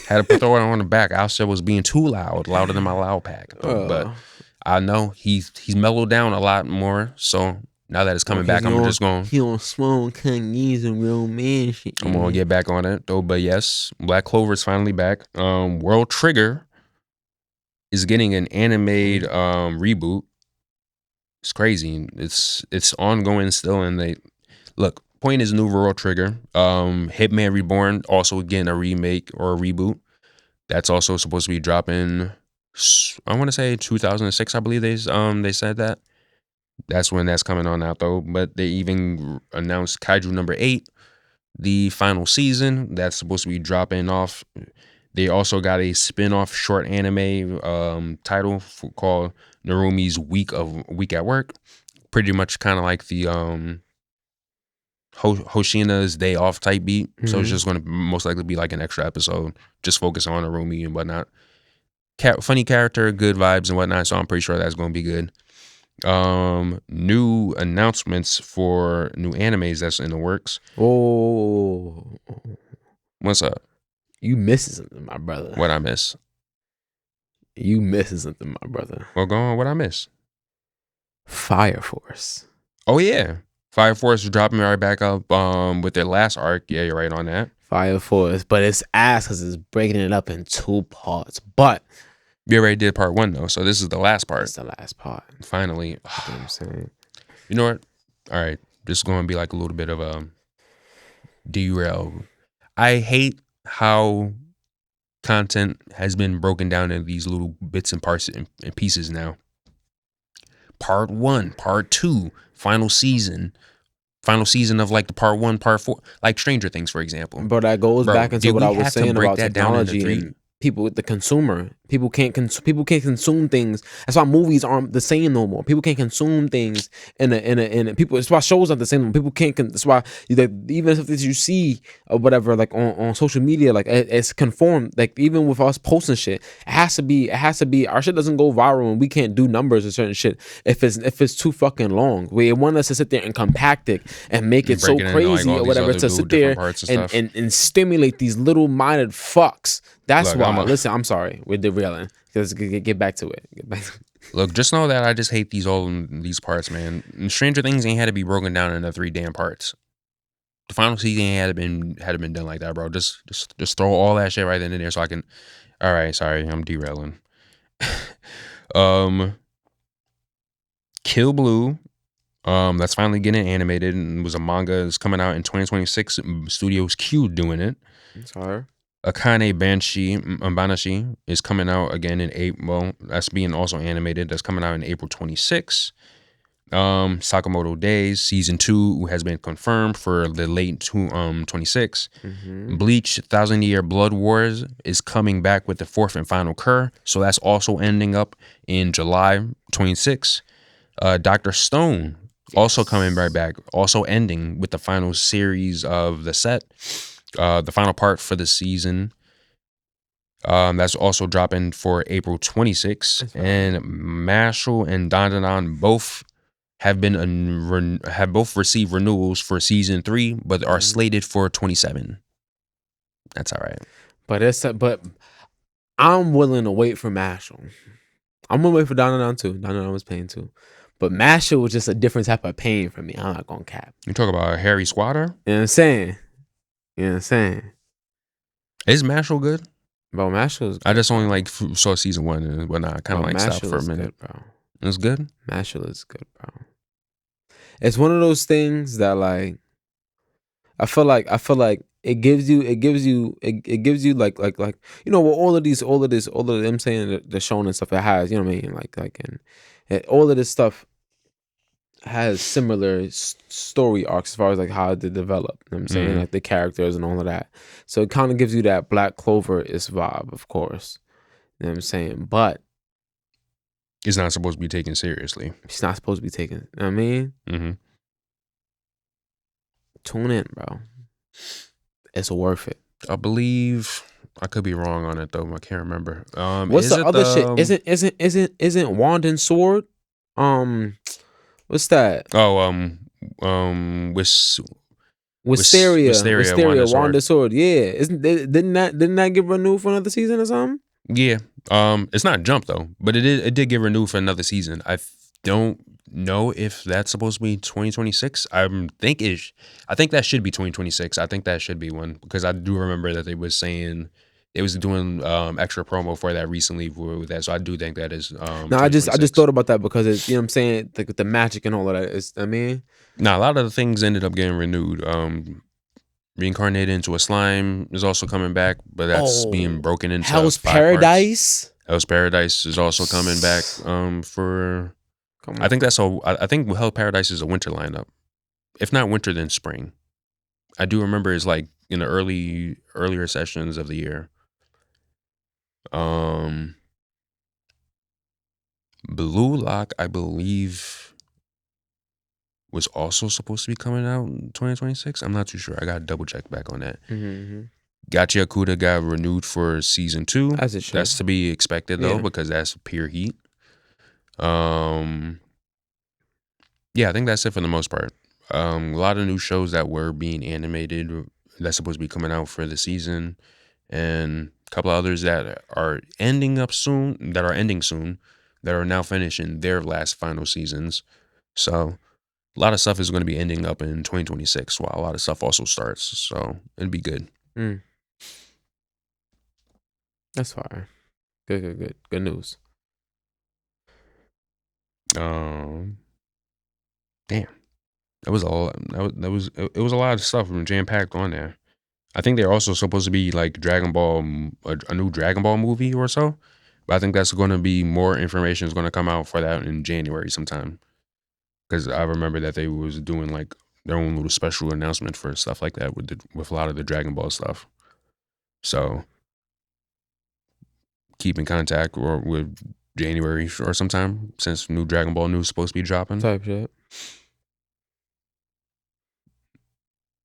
S2: Had to throw it on the back. Alshad was being too loud, louder than my loud pack. But I know he's mellowed down a lot more. So now that it's coming back, I'm just going.
S1: He on small Kanye's and real man shit.
S2: I'm gonna get back on it though. But yes, Black Clover is finally back. World Trigger is getting an animated reboot. It's crazy. It's ongoing still, and they look. Point is new World Trigger. Hitman Reborn also getting a remake or a reboot. That's also supposed to be dropping. I want to say 2006. I believe they said that. That's when that's coming on out though. But they even announced Kaiju number 8, the final season. That's supposed to be dropping off. They also got a spin-off short anime title called Narumi's Week at Work. Pretty much kind of like the Hoshina's Day Off type beat. So it's just going to most likely be like an extra episode, just focus on Narumi and whatnot. Funny character, good vibes and whatnot. So I'm pretty sure that's going to be good. New announcements for new animes that's in the works.
S1: Oh,
S2: what's up?
S1: You missing something, my brother.
S2: What I miss?
S1: You missing something, my brother.
S2: Well, go on. What I miss?
S1: Fire Force.
S2: Oh yeah, Fire Force is dropping right back up with their last arc. Yeah, you're right on that.
S1: Fire Force, but it's ass because it's breaking it up in 2 parts. But
S2: we already did part 1 though, so this is the last part.
S1: It's the last part.
S2: Finally.
S1: You know what I'm saying?
S2: You know what? All right, this is going to be like a little bit of a derail. I hate how content has been broken down in these little bits and parts and pieces now. Part 1, part 2, final season of like the part 1, part 4, like Stranger Things, for example.
S1: But that goes back into what I was saying about technology and people with the consumer. People can't consume things. That's why movies aren't the same no more. People can't consume things in a people. That's why shows aren't the same. People can't. That's why even if you see or whatever, like on social media, like it's conformed. Like even with us posting shit, it has to be. Our shit doesn't go viral, and we can't do numbers or certain shit if it's too fucking long. We want us to sit there and compact it and make it so crazy or whatever to sit there and stimulate these little minded fucks. That's why. Listen, I'm sorry. We're derailing. Let's get back to it.
S2: Look, just know that I just hate these parts, man. And Stranger Things ain't had to be broken down into 3 damn parts. The final season had been done like that, bro. Just throw all that shit right in there so I can. All right, sorry, I'm derailing. Kill Blue. That's finally getting animated and was a manga. It's coming out in 2026. Studios Q doing it.
S1: Sorry.
S2: Akane Banashi is coming out again in April. Well, that's being also animated. That's coming out in April 26. Sakamoto Days season 2 has been confirmed for the late 26. Bleach 1,000 Year Blood Wars is coming back with the 4th and final cur. So that's also ending up in July 26. Dr. Stone also coming right back. Also ending with the final series of the set. The final part for the season. That's also dropping for April 26th. And Mashal and Dandadan both have received renewals for season 3, but are slated for 27. That's all right.
S1: But I'm willing to wait for Mashal. I'm gonna wait for Dandadan too. Dandadan was paying too. But Mashal was just a different type of pain for me. I'm not gonna cap.
S2: You talk about Harry Squatter?
S1: You know what I'm saying? You know what I'm saying?
S2: Is Mashal good?
S1: Bro, Mashal is good.
S2: I just only like saw season 1 and whatnot. I kind of like stopped for a minute.
S1: Good, bro.
S2: It's good?
S1: Mashal is good, bro. It's one of those things that like I feel like it gives you like you know, with all of them saying the shonen stuff it has, you know what I mean? And all of this stuff has similar story arcs as far as like how they develop. You know what I'm saying? Like the characters and all of that. So it kind of gives you that Black Clover-ish vibe, of course. You know what I'm saying? But
S2: it's not supposed to be taken seriously.
S1: It's not supposed to be taken. You know what I mean? Tune in, bro. It's worth it.
S2: I believe I could be wrong on it though. I can't remember.
S1: What's the other shit? Isn't Wand and Sword? What's that?
S2: Oh, with
S1: Wisteria,
S2: Wanda
S1: Wanda
S2: Sword.
S1: Sword. Yeah, didn't that get renewed for another season or something?
S2: Yeah. It's not Jump though, but it did get renewed for another season. Don't know if that's supposed to be 2026. I think that should be 2026. I think that should be one because I do remember that they was saying they was doing extra promo for that recently with that. So I do think that is
S1: No, I just
S2: 2026.
S1: thought about that because it's, you know what I'm saying, the magic and all of that. I mean,
S2: Now a lot of the things ended up getting renewed. Reincarnated into a slime is also coming back, but that's being
S1: oh,
S2: broken into
S1: Hell's
S2: 5 parts.
S1: Paradise.
S2: Hell's Paradise is also coming back. For
S1: Come
S2: I think
S1: on.
S2: that's all. I think Hell Paradise is a winter lineup. If not winter, then spring. I do remember it's like in the earlier sessions of the year. Um, Blue Lock, I believe, was also supposed to be coming out in 2026. I'm not too sure. I got to double check back on that.
S1: Mm-hmm.
S2: Gachi Akuda got renewed for season 2.
S1: As it should.
S2: That's to be expected though,
S1: Yeah.
S2: because that's pure heat. Um, yeah, I think that's it for the most part. A lot of new shows that were being animated that's supposed to be coming out for the season, and a couple of others that are ending soon, that are now finishing their last final seasons. So a lot of stuff is going to be ending up in 2026, while a lot of stuff also starts. So it'd be good.
S1: Mm, that's fine. Good news.
S2: Um, Damn, that was all. It was a lot of stuff jam packed on there. I think they're also supposed to be like Dragon Ball, a new Dragon Ball movie or so. But I think that's going to be more information is going to come out for that in January sometime. Because I remember that they was doing like their own little special announcement for stuff like that with a lot of the Dragon Ball stuff. So keep in contact or with January or sometime since new Dragon Ball news is supposed to be dropping.
S1: Type shit.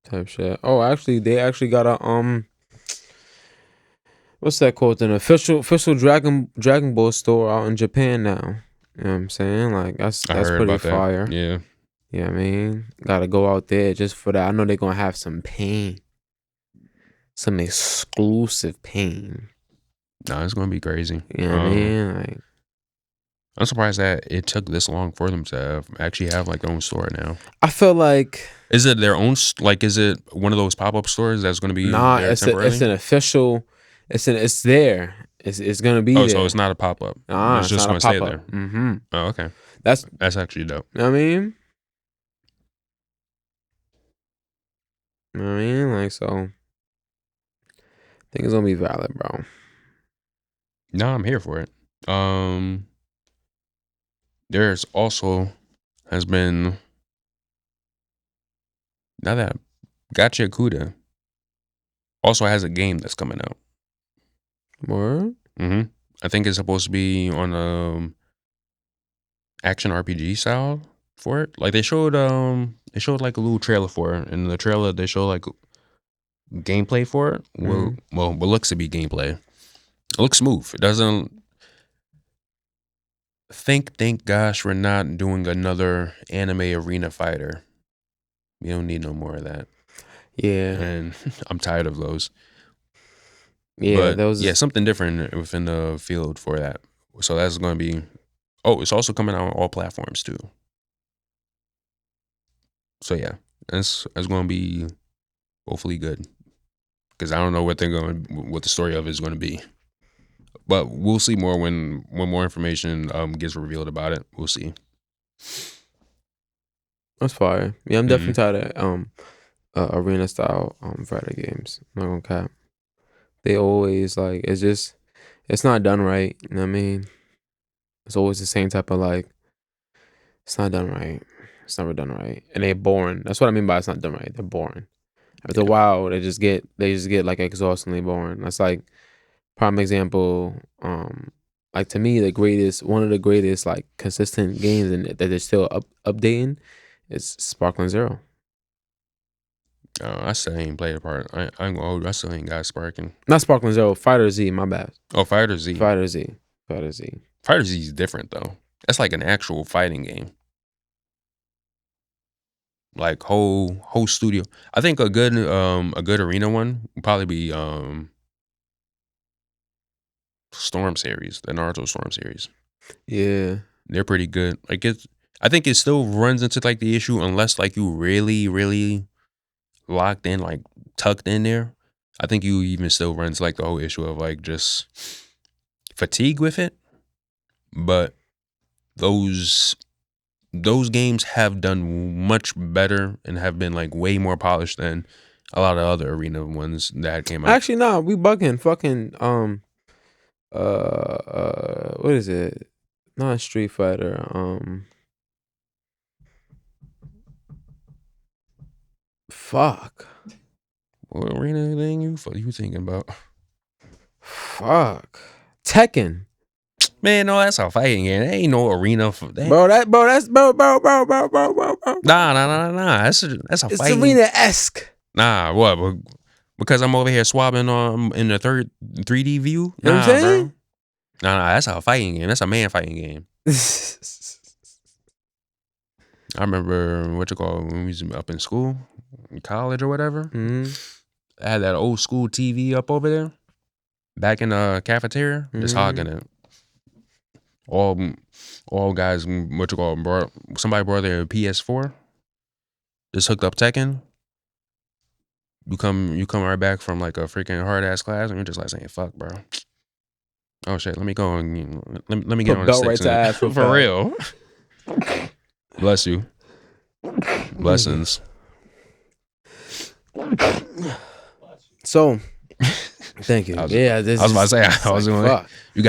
S1: Type shit. Oh, actually, they actually got a what's that called? An official Dragon Ball store out in Japan now. You know what I'm saying? Like
S2: I
S1: that's
S2: heard
S1: pretty
S2: about that.
S1: fire.
S2: Yeah.
S1: Yeah, I mean, gotta go out there just for that. I know they're gonna have some pain, some exclusive pain.
S2: Nah, it's going to be crazy.
S1: You know what I mean? Like,
S2: I'm surprised that it took this long for them to actually have like their own store now.
S1: I feel like
S2: Is it their own? Like, is it one of those pop up stores that's going to be
S1: nah,
S2: there
S1: it's
S2: temporarily?
S1: an official. It's there. It's gonna be
S2: Oh, so it's
S1: there.
S2: not a pop up.
S1: Nah,
S2: It's
S1: it's
S2: just
S1: not a
S2: going to stay
S1: pop up.
S2: there.
S1: Mm-hmm.
S2: Oh, okay.
S1: That's
S2: That's actually dope.
S1: you know what I mean. You know what I mean, like so. I think it's gonna be valid, bro.
S2: No, I'm here for it. There's also has been now that Gacha Kuda also has a game that's coming out.
S1: Word.
S2: I think it's supposed to be on action RPG style for it. Like they showed like a little trailer for it. In the trailer they showed like gameplay for it. Well, what looks to be gameplay. It looks smooth. It doesn't thank gosh we're not doing another anime arena fighter. We don't need no more of that.
S1: Yeah.
S2: And I'm tired of those.
S1: Yeah.
S2: But
S1: Those.
S2: yeah, something different within the field for that. So that's going to be. Oh, it's also coming out on all platforms too. So yeah, that's going to be hopefully good because I don't know what the story of it is going to be. But we'll see more when more information gets revealed about it. We'll see.
S1: That's fire. Yeah, I'm definitely
S2: Mm-hmm.
S1: tired of arena style fighter games. I'm not gonna cap. They always like it's not done right. You know what I mean? It's always the same type of like it's not done right. It's never done right. And they're boring. That's what I mean by it's not done right. They're boring. After a
S2: Yeah.
S1: while they just get like exhaustingly boring. That's like prime example, like to me one of the greatest like consistent games and that they're still updating is Sparkling Zero.
S2: I still ain't played a part. I'm old. I still ain't got sparking.
S1: Not Sparkling Zero, Fighter Z, my bad.
S2: Oh, Fighter Z.
S1: Fighter Z. Fighter Z.
S2: Fighter Z is different though. That's like an actual fighting game. like whole studio. I think a good arena one would probably be Storm series, the Naruto Storm series.
S1: Yeah.
S2: They're pretty good. Like I think it still runs into like the issue unless like you really locked in, like tucked in there. I think you even still runs like the whole issue of like just fatigue with it. But those games have done much better and have been like way more polished than a lot of other arena ones that came out.
S1: Actually, nah, we bugging. Fucking what is it? Not Street Fighter. Fuck.
S2: What arena thing you thinking about?
S1: Fuck. Tekken.
S2: Man, no, that's a fighting game. There ain't no arena for that.
S1: Bro, that's bro.
S2: Nah. That's a
S1: It's
S2: fighting.
S1: arena-esque.
S2: Nah, what? Because I'm over here swabbing in the 3D view.
S1: You know what I'm saying?
S2: Bro. Nah, that's a fighting game. That's a man fighting game. I remember when we was up in school, in college or whatever.
S1: Mm-hmm.
S2: I had that old school TV up over there, back in the cafeteria, just hogging it. All guys, somebody brought their PS4, just hooked up Tekken. You come right back from like a freaking hard ass class, and you're just like saying, "Fuck, bro." Oh shit, let me go and let me get
S1: Put
S2: on the
S1: belt
S2: sticks
S1: right to ass
S2: for
S1: real
S2: real. Bless you. Blessings.
S1: So, thank you.
S2: I was about to say, I was going.
S1: Fuck.
S2: You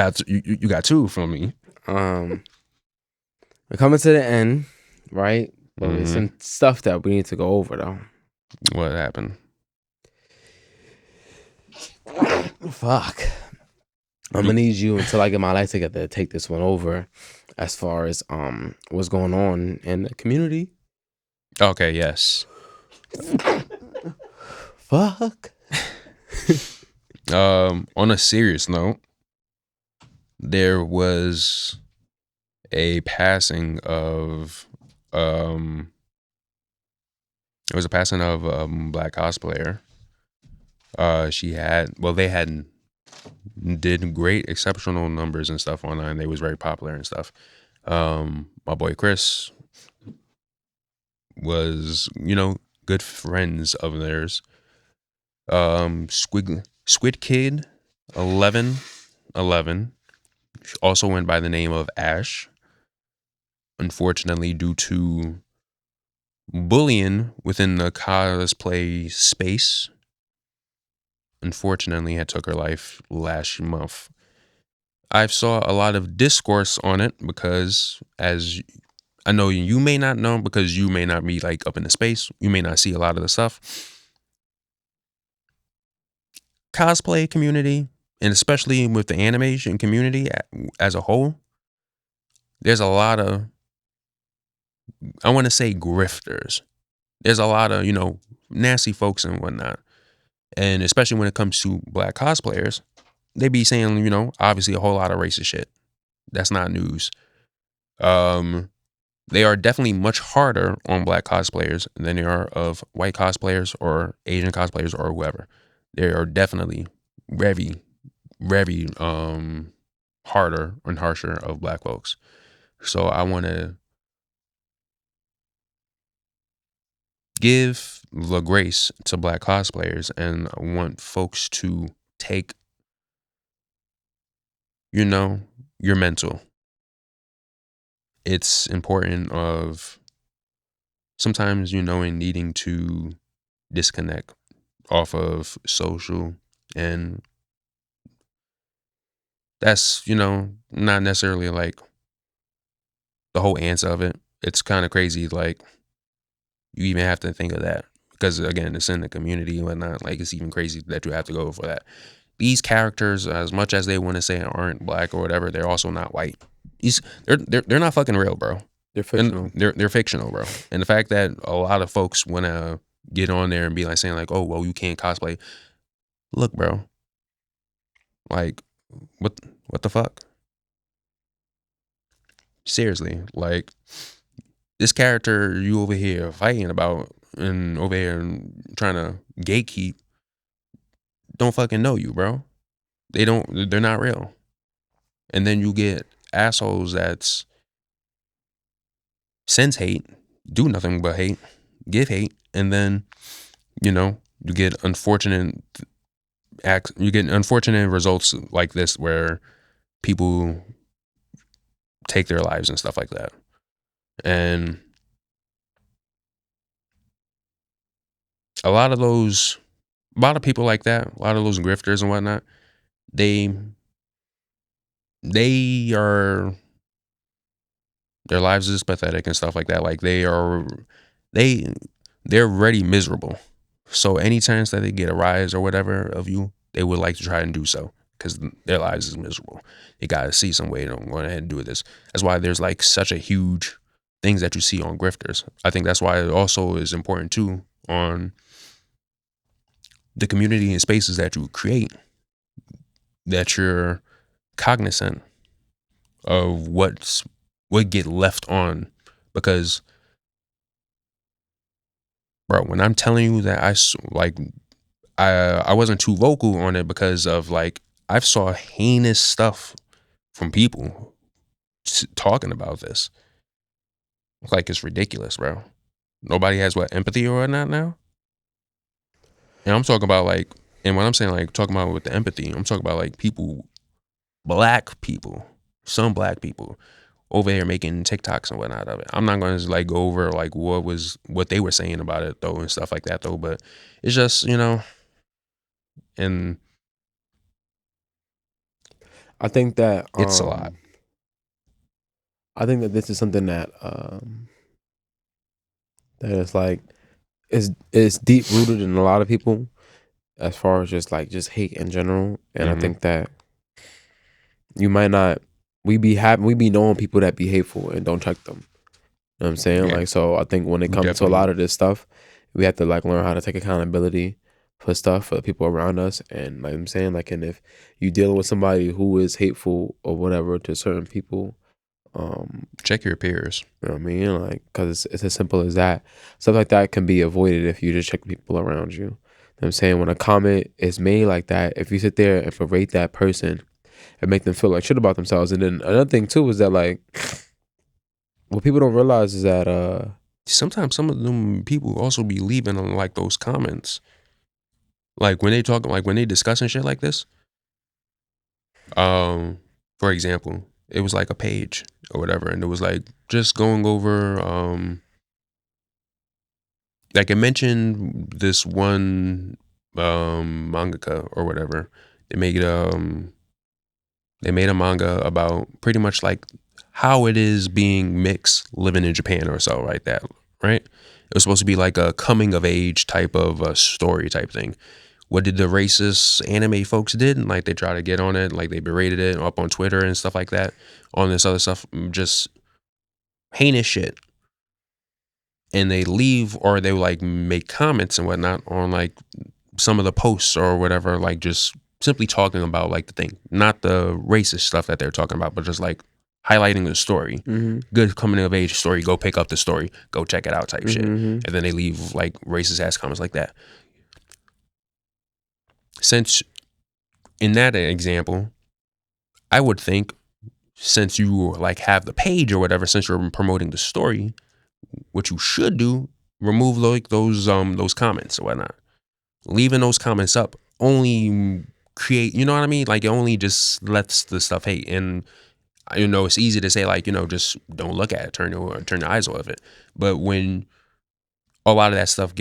S2: got two from me.
S1: We're coming to the end, right? But there's some stuff that we need to go over though.
S2: What happened?
S1: Fuck. I'm gonna need you until I get my life together to take this one over, as far as what's going on in the community.
S2: Okay. Yes.
S1: Fuck.
S2: On a serious note, there was a passing of black cosplayer. They did great, exceptional numbers and stuff online. They was very popular and stuff. My boy Chris was, good friends of theirs. Squid Kid 11 also went by the name of Ash. Unfortunately, due to bullying within the cosplay space, unfortunately had took her life last month. I've saw a lot of discourse on it because, as I know you may not know, because you may not be like up in the space, you may not see a lot of the stuff. Cosplay community, and especially with the animation community as a whole, there's a lot of, I want to say, grifters. There's a lot of, nasty folks and whatnot. And especially when it comes to black cosplayers, they be saying, obviously a whole lot of racist shit. That's not news. They are definitely much harder on black cosplayers than they are of white cosplayers or Asian cosplayers or whoever. They are definitely very, very harder and harsher of black folks. So I want to give the grace to black cosplayers, and I want folks to take, your mental. It's important of sometimes, and needing to disconnect off of social, and that's, not necessarily like the whole answer of it. It's kind of crazy, like, you even have to think of that because, again, it's in the community and whatnot. Like, it's even crazy that you have to go for that. These characters, as much as they want to say aren't black or whatever, they're also not white. They're not fucking real, bro.
S1: They're fictional.
S2: And they're fictional, bro. And the fact that a lot of folks want to get on there and be like saying like, oh, well, you can't cosplay. Look, bro. Like, what the fuck? Seriously, like, this character you over here fighting about and over here and trying to gatekeep don't fucking know you, bro. They're not real. And then you get assholes that's sends hate, do nothing but hate, give hate, and then, you get unfortunate results like this where people take their lives and stuff like that. And a lot of people like that, a lot of those grifters and whatnot, they are, their lives is pathetic and stuff like that. Like they're already miserable. So any chance that they get a rise or whatever of you, they would like to try and do so because their lives is miserable. They gotta see some way to go ahead and do this. That's why there's like such a huge things that you see on grifters. I think that's why it also is important too on the community and spaces that you create, that you're cognizant of what get left on. Because bro, when I'm telling you that I wasn't too vocal on it because of like I've saw heinous stuff from people talking about this. Like it's ridiculous, bro. Nobody has empathy or whatnot now. And I'm talking about like, and when I'm saying like talking about with the empathy, I'm talking about like people, black people, some black people over here making TikToks and whatnot of it. I'm not going to like go over like what they were saying about it though and stuff like that though, but it's just and
S1: I think that
S2: it's a lot.
S1: I think that this is something that that is like is deep rooted in a lot of people as far as just hate in general. And I think that you might not we be knowing people that be hateful and don't check them. You know what I'm saying?
S2: Yeah.
S1: Like, so I think when it comes to a lot of this stuff, we have to like learn how to take accountability for stuff for the people around us. And like I'm saying, like, and if you dealing with somebody who is hateful or whatever to certain people,
S2: check your peers.
S1: you know what I mean? Like, because it's as simple as that. Stuff like that can be avoided if you just check people around you. You know what I'm saying? When a comment is made like that, if you sit there and berate that person and make them feel like shit about themselves. And then another thing too is that like what people don't realize is that
S2: sometimes some of them people also be leaving on like those comments. Like when they talk, like when they discussing shit like this. For example, it was like a page or whatever, and it was like just going over like it mentioned this one mangaka or whatever. They made a manga about pretty much like how it is being mixed living in Japan or so, right? It was supposed to be like a coming of age type of a story type thing. What did the racist anime folks did? And like they try to get on it, like they berated it up on Twitter and stuff like that, on this other stuff, just heinous shit. And they leave or they like make comments and whatnot on like some of the posts or whatever, like just simply talking about like the thing, not the racist stuff that they're talking about, but just like highlighting the story. Good coming of age story. Go pick up the story. Go check it out type shit. And then they leave like racist ass comments like that. Since in that example, I would think since you like have the page or whatever, since you're promoting the story, what you should do, remove like those comments or whatnot. Leaving those comments up only create, you know what I mean? Like it only just lets the stuff hate. And it's easy to say like, just don't look at it, turn your eyes off it. But when a lot of that stuff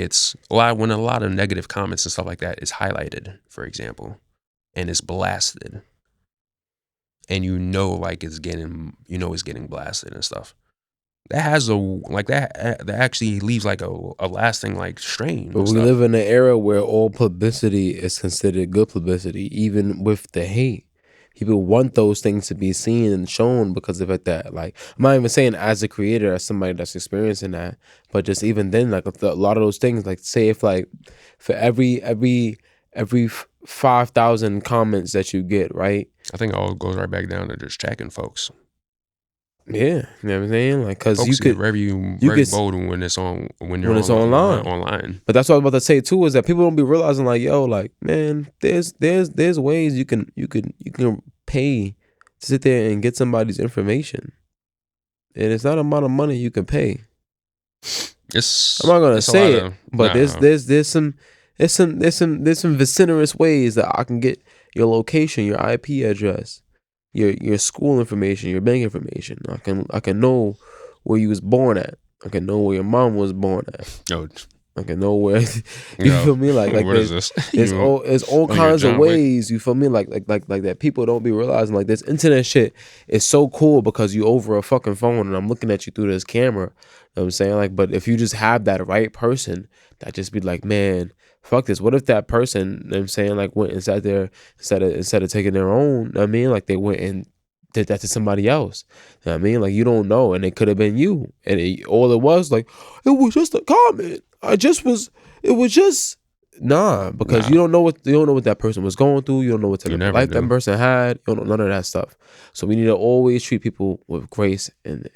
S2: when a lot of negative comments and stuff like that is highlighted, for example, and it's blasted, and like it's getting blasted and stuff, that has that actually leaves like a lasting like strain.
S1: But we live in an era where all publicity is considered good publicity, even with the hate. People want those things to be seen and shown because of it. That like I'm not even saying as a creator, as somebody that's experiencing that, but just even then, like a lot of those things, like say if like for every 5,000 comments that you get, right?
S2: I think it all goes right back down to just checking folks.
S1: Yeah, you know what I'm saying? Like, cause
S2: Folks get very
S1: you
S2: very
S1: could
S2: bold when it's on when you're
S1: when it's online.
S2: online.
S1: But that's what I was about to say too, is that people don't be realizing like, yo, like, man, there's ways you can pay to sit there and get somebody's information. And it's not a amount of money you can pay. I'm not gonna
S2: It's a
S1: say
S2: lot
S1: it,
S2: of
S1: but there's some vociferous ways that I can get your location, your IP address, your school information, your bank information. I can know where you was born at. I can know where your mom was born at.
S2: yo,
S1: I can know where you
S2: yo,
S1: feel me. Like
S2: what is this? You
S1: there's all
S2: on your
S1: kinds of
S2: John Wick?
S1: ways. You feel me. Like that. People don't be realizing like this internet shit is so cool because you over a fucking phone and I'm looking at you through this camera. You know what I'm saying? Like, but if you just have that right person, that just be like, man, fuck this. What if that person, you know what I'm saying, like went inside there instead of taking their own, you know what I mean, like they went and did that to somebody else. You know what I mean? Like you don't know, and it could have been you. And all it was like, it was just a comment. It was just nah, because
S2: Nah,
S1: you don't know what that person was going through. You don't know what type
S2: you
S1: of
S2: never
S1: life that
S2: do.
S1: person had. You don't know none of that stuff. So we need to always treat people with grace and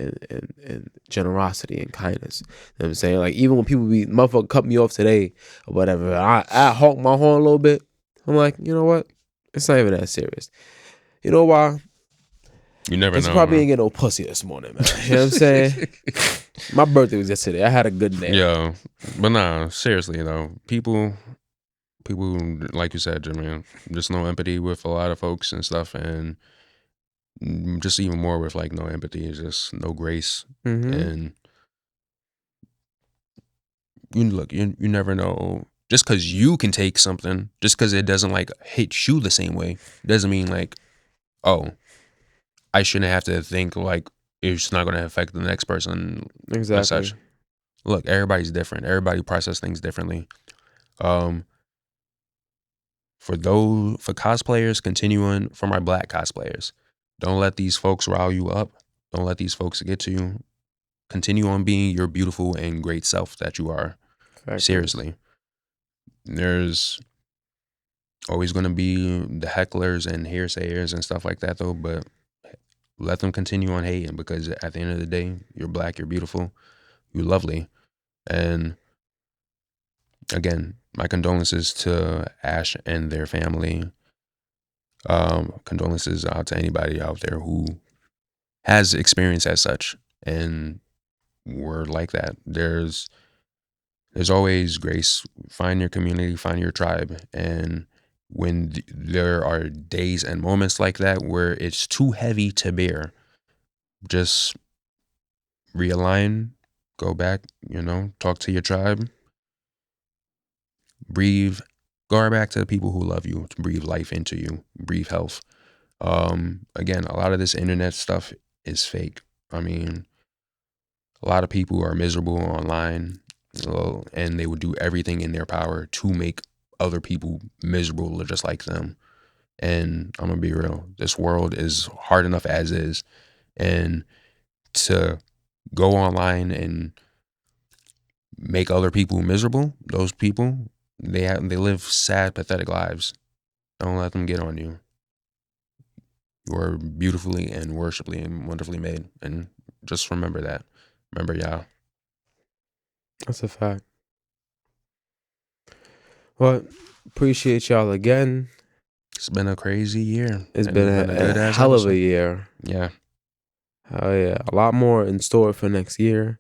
S1: generosity and kindness. You know what I'm saying? Like even when people be motherfucker cut me off today or whatever, I honk my horn a little bit. I'm like, you know what? It's not even that serious. You know why?
S2: You never
S1: Cause you
S2: know,
S1: probably
S2: man.
S1: ain't get no pussy this morning, man. You know what I'm saying? My birthday was yesterday. I had a good day.
S2: Yo, but nah, seriously though, people like you said, Jermaine, just no empathy with a lot of folks and stuff, and just even more with like no empathy, is just no grace,
S1: Mm-hmm.
S2: and you never know. Just because you can take something, just because it doesn't like hit you the same way, doesn't mean like, oh, I shouldn't have to think like it's not going to affect the next person as
S1: Exactly.
S2: such. Look, everybody's different. Everybody process things differently. Um, for cosplayers, continuing for my black cosplayers, don't let these folks rile you up. Don't let these folks get to you. Continue on being your beautiful and great self that you are.
S1: Factors.
S2: Seriously, there's always going to be the hecklers and hearsayers and stuff like that, though. But let them continue on hating, because at the end of the day, you're black, you're beautiful, you're lovely, and again, my condolences to Ash and their family. Condolences out to anybody out there who has experience as such and were like that. There's always grace. Find your community, find your tribe, and when there are days and moments like that where it's too heavy to bear, just realign, go back, talk to your tribe, breathe, go back to the people who love you, to breathe life into you, breathe health. Again, a lot of this internet stuff is fake. I mean, a lot of people are miserable online, and they would do everything in their power to make other people miserable just like them. And I'm gonna be real, this world is hard enough as is, and to go online and make other people miserable, those people, they live sad, pathetic lives. Don't let them get on you. You are beautifully and worshipfully and wonderfully made. And just remember that. Remember, y'all.
S1: That's a fact. Well, appreciate y'all again.
S2: It's been a crazy year.
S1: It's
S2: And
S1: been
S2: it's been a
S1: a
S2: good ass
S1: hell of a
S2: episode.
S1: year.
S2: Yeah.
S1: Hell yeah. A lot more in store for next year.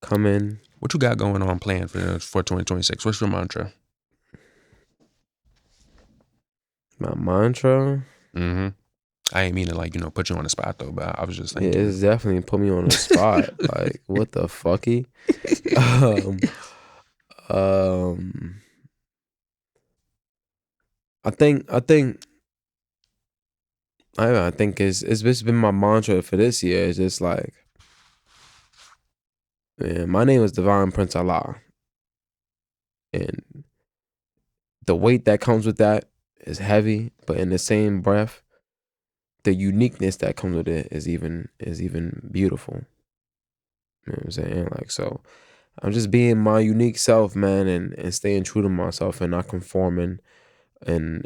S1: Coming.
S2: What you got going on planned for 2026? What's your mantra?
S1: My mantra.
S2: Mm-hmm. I ain't mean to put you on the spot though, but I was just
S1: Yeah,
S2: thinking.
S1: it's definitely put me on the spot. Like, what the fucky? Um, um, I think it's just been my mantra for this year. It's just like, man, my name is Divine Prince Allah, and the weight that comes with that is heavy. But in the same breath, the uniqueness that comes with it is even beautiful. You know what I'm saying? Like, so I'm just being my unique self, man, and staying true to myself and not conforming and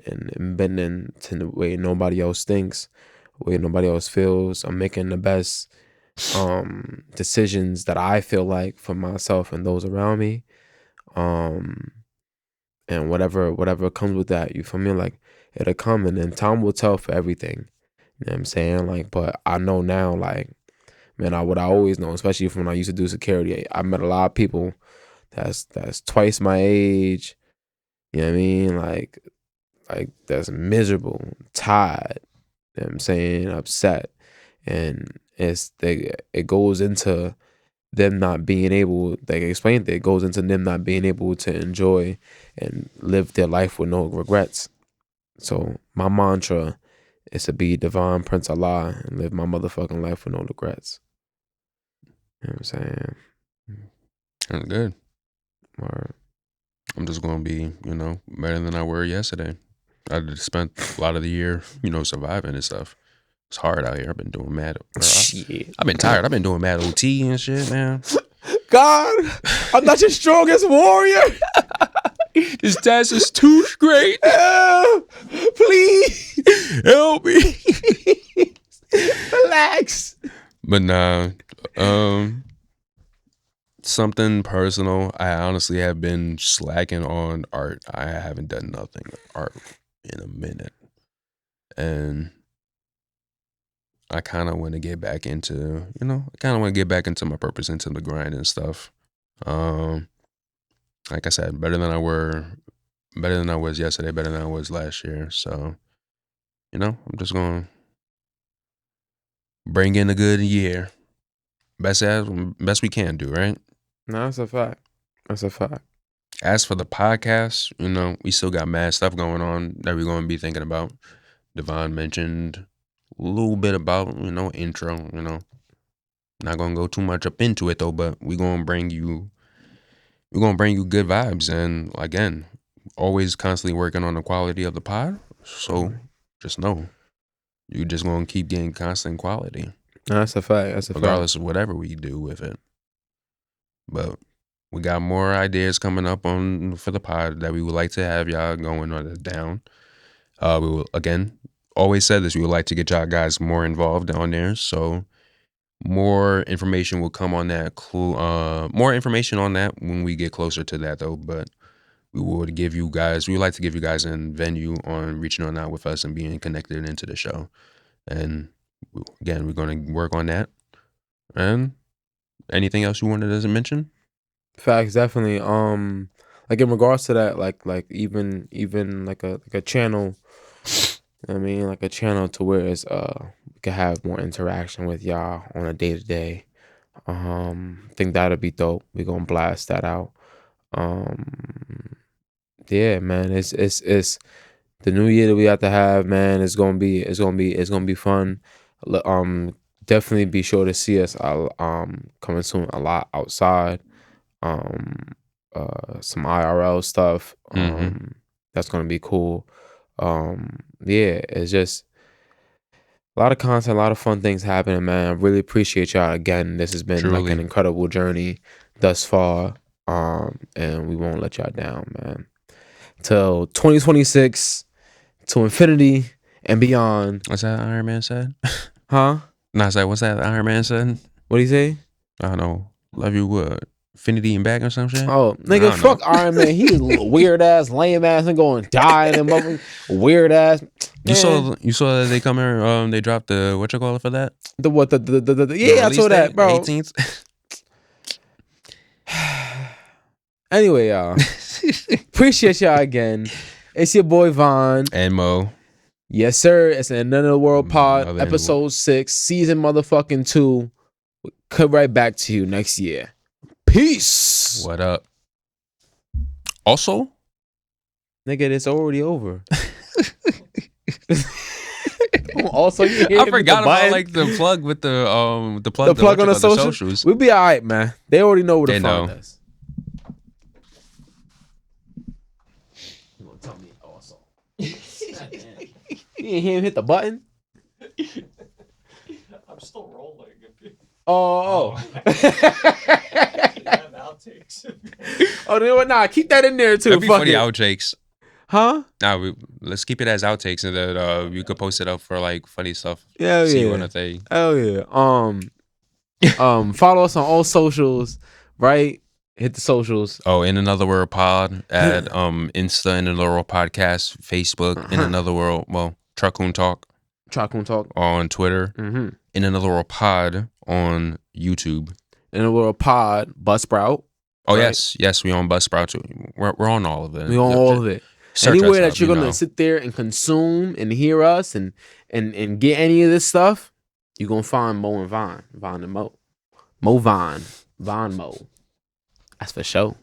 S1: bending to the way nobody else thinks, the way nobody else feels. I'm making the best decisions that I feel like for myself and those around me. Um, and whatever comes with that, you feel me? Like it'll come, and then time will tell for everything. You know what I'm saying? Like, but I know now, like, man, what I always know, especially from when I used to do security, I met a lot of people that's twice my age. You know what I mean? Like that's miserable, tired. You know what I'm saying? Upset. And it goes into them not being able, like I explained, it goes into them not being able to enjoy and live their life with no regrets. So my mantra is to be divine Prince Allah and live my motherfucking life with no regrets. You know what I'm saying?
S2: That's good.
S1: Or
S2: I'm just gonna be, better than I were yesterday. I just spent a lot of the year, surviving and stuff. It's hard out here. I've been doing mad.
S1: shit.
S2: I've been tired. I've been doing mad OT and shit, man.
S1: God, I'm not your strongest warrior.
S2: This task is too great.
S1: Please
S2: Help me.
S1: relax.
S2: But nah, something personal. I honestly have been slacking on art. I haven't done nothing art in a minute, and I kind of want to get back into, my purpose, into the grind and stuff. Like I said, better than I was yesterday, better than I was last year. So, I'm just gonna bring in a good year, best we can do, right?
S1: No, that's a fact. That's a fact.
S2: As for the podcast, we still got mad stuff going on that we're gonna be thinking about. Devon mentioned a little bit about, intro, Not gonna go too much up into it though, but we're gonna bring you good vibes, and again, always constantly working on the quality of the pod. So just know you're just gonna keep getting constant quality,
S1: No, that's a fact. That's a fact.
S2: regardless of whatever we do with it. But we got more ideas coming up for the pod that we would like to have y'all going on it down. We will, again, always said this, we would like to get y'all guys more involved on there. So more information will come on that. More information on that when we get closer to that though. But we would like to give you guys a venue on reaching on out with us and being connected into the show. And again, we're going to work on that. And anything else you wanted to mention?
S1: Facts, definitely. Like in regards to that, like even like a channel. I mean, like a channel to where it's we can have more interaction with y'all on a day to day. Think that'll be dope. We gonna blast that out. Yeah, man. It's the new year that we have to have, man. It's gonna be fun. Definitely be sure to see us coming soon a lot outside. Um, some IRL stuff. That's gonna be cool. Yeah, it's just a lot of content, a lot of fun things happening, man. I really appreciate y'all again. This has been like
S2: Truly.
S1: an incredible journey thus far. And we won't let y'all down, man. Till 2026, to infinity and beyond.
S2: What's that Iron Man said?
S1: Huh?
S2: No, I said, what's that Iron Man said?
S1: What do you say?
S2: I don't know. Love you, what? Infinity and back or some shit?
S1: Oh,
S2: I
S1: nigga,
S2: don't
S1: fuck
S2: know.
S1: Iron Man. He is weird ass, lame ass, and going die and motherfucking weird ass.
S2: You saw that they come here, they dropped the, what you call it for that?
S1: The what the
S2: The
S1: yeah, I
S2: release
S1: saw that,
S2: date,
S1: bro.
S2: 18th.
S1: Anyway, y'all. Appreciate y'all again. It's your boy Vaughn.
S2: And Mo.
S1: Yes, sir. It's an Another World Pod,
S2: Another
S1: episode 6, season motherfucking 2. We'll come right back to you next year. Peace.
S2: What up? Also,
S1: Nigga, it's already over. Also, you
S2: I forgot about like the plug with the plug
S1: on the
S2: socials.
S1: We'll be all right, man. They already know where to find us. You gonna tell me also? You didn't hear him hit the button?
S3: I'm still rolling.
S1: Oh.
S3: Outtakes.
S1: Oh, you know what? Nah, keep that in there too.
S2: That'd be
S1: Fuck
S2: funny
S1: it.
S2: outtakes.
S1: Huh?
S2: Nah, let's keep it as outtakes, and then you could post it up for like funny stuff.
S1: Yeah,
S2: See
S1: yeah.
S2: what I think.
S1: Hell yeah. Follow us on all socials, right? Hit the socials.
S2: Oh, In Another World Pod at Insta, In Another World Podcast, Facebook, In Another World, well, Truckoon Talk
S1: Truckoon Talk.
S2: on Twitter,
S1: Mm-hmm.
S2: In Another World Pod on YouTube.
S1: In a World Pod, Buzzsprout.
S2: Oh,
S1: right?
S2: yes, we on Buzzsprout too. We're on all of it.
S1: We on all of it.
S2: Search
S1: Anywhere
S2: us
S1: that
S2: up,
S1: you're
S2: you
S1: gonna
S2: know.
S1: sit there and consume and hear us and get any of this stuff, you're gonna find Mo and Vine. Vine and Mo. Mo Vine. Vine Mo. That's for sure.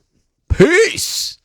S1: Peace.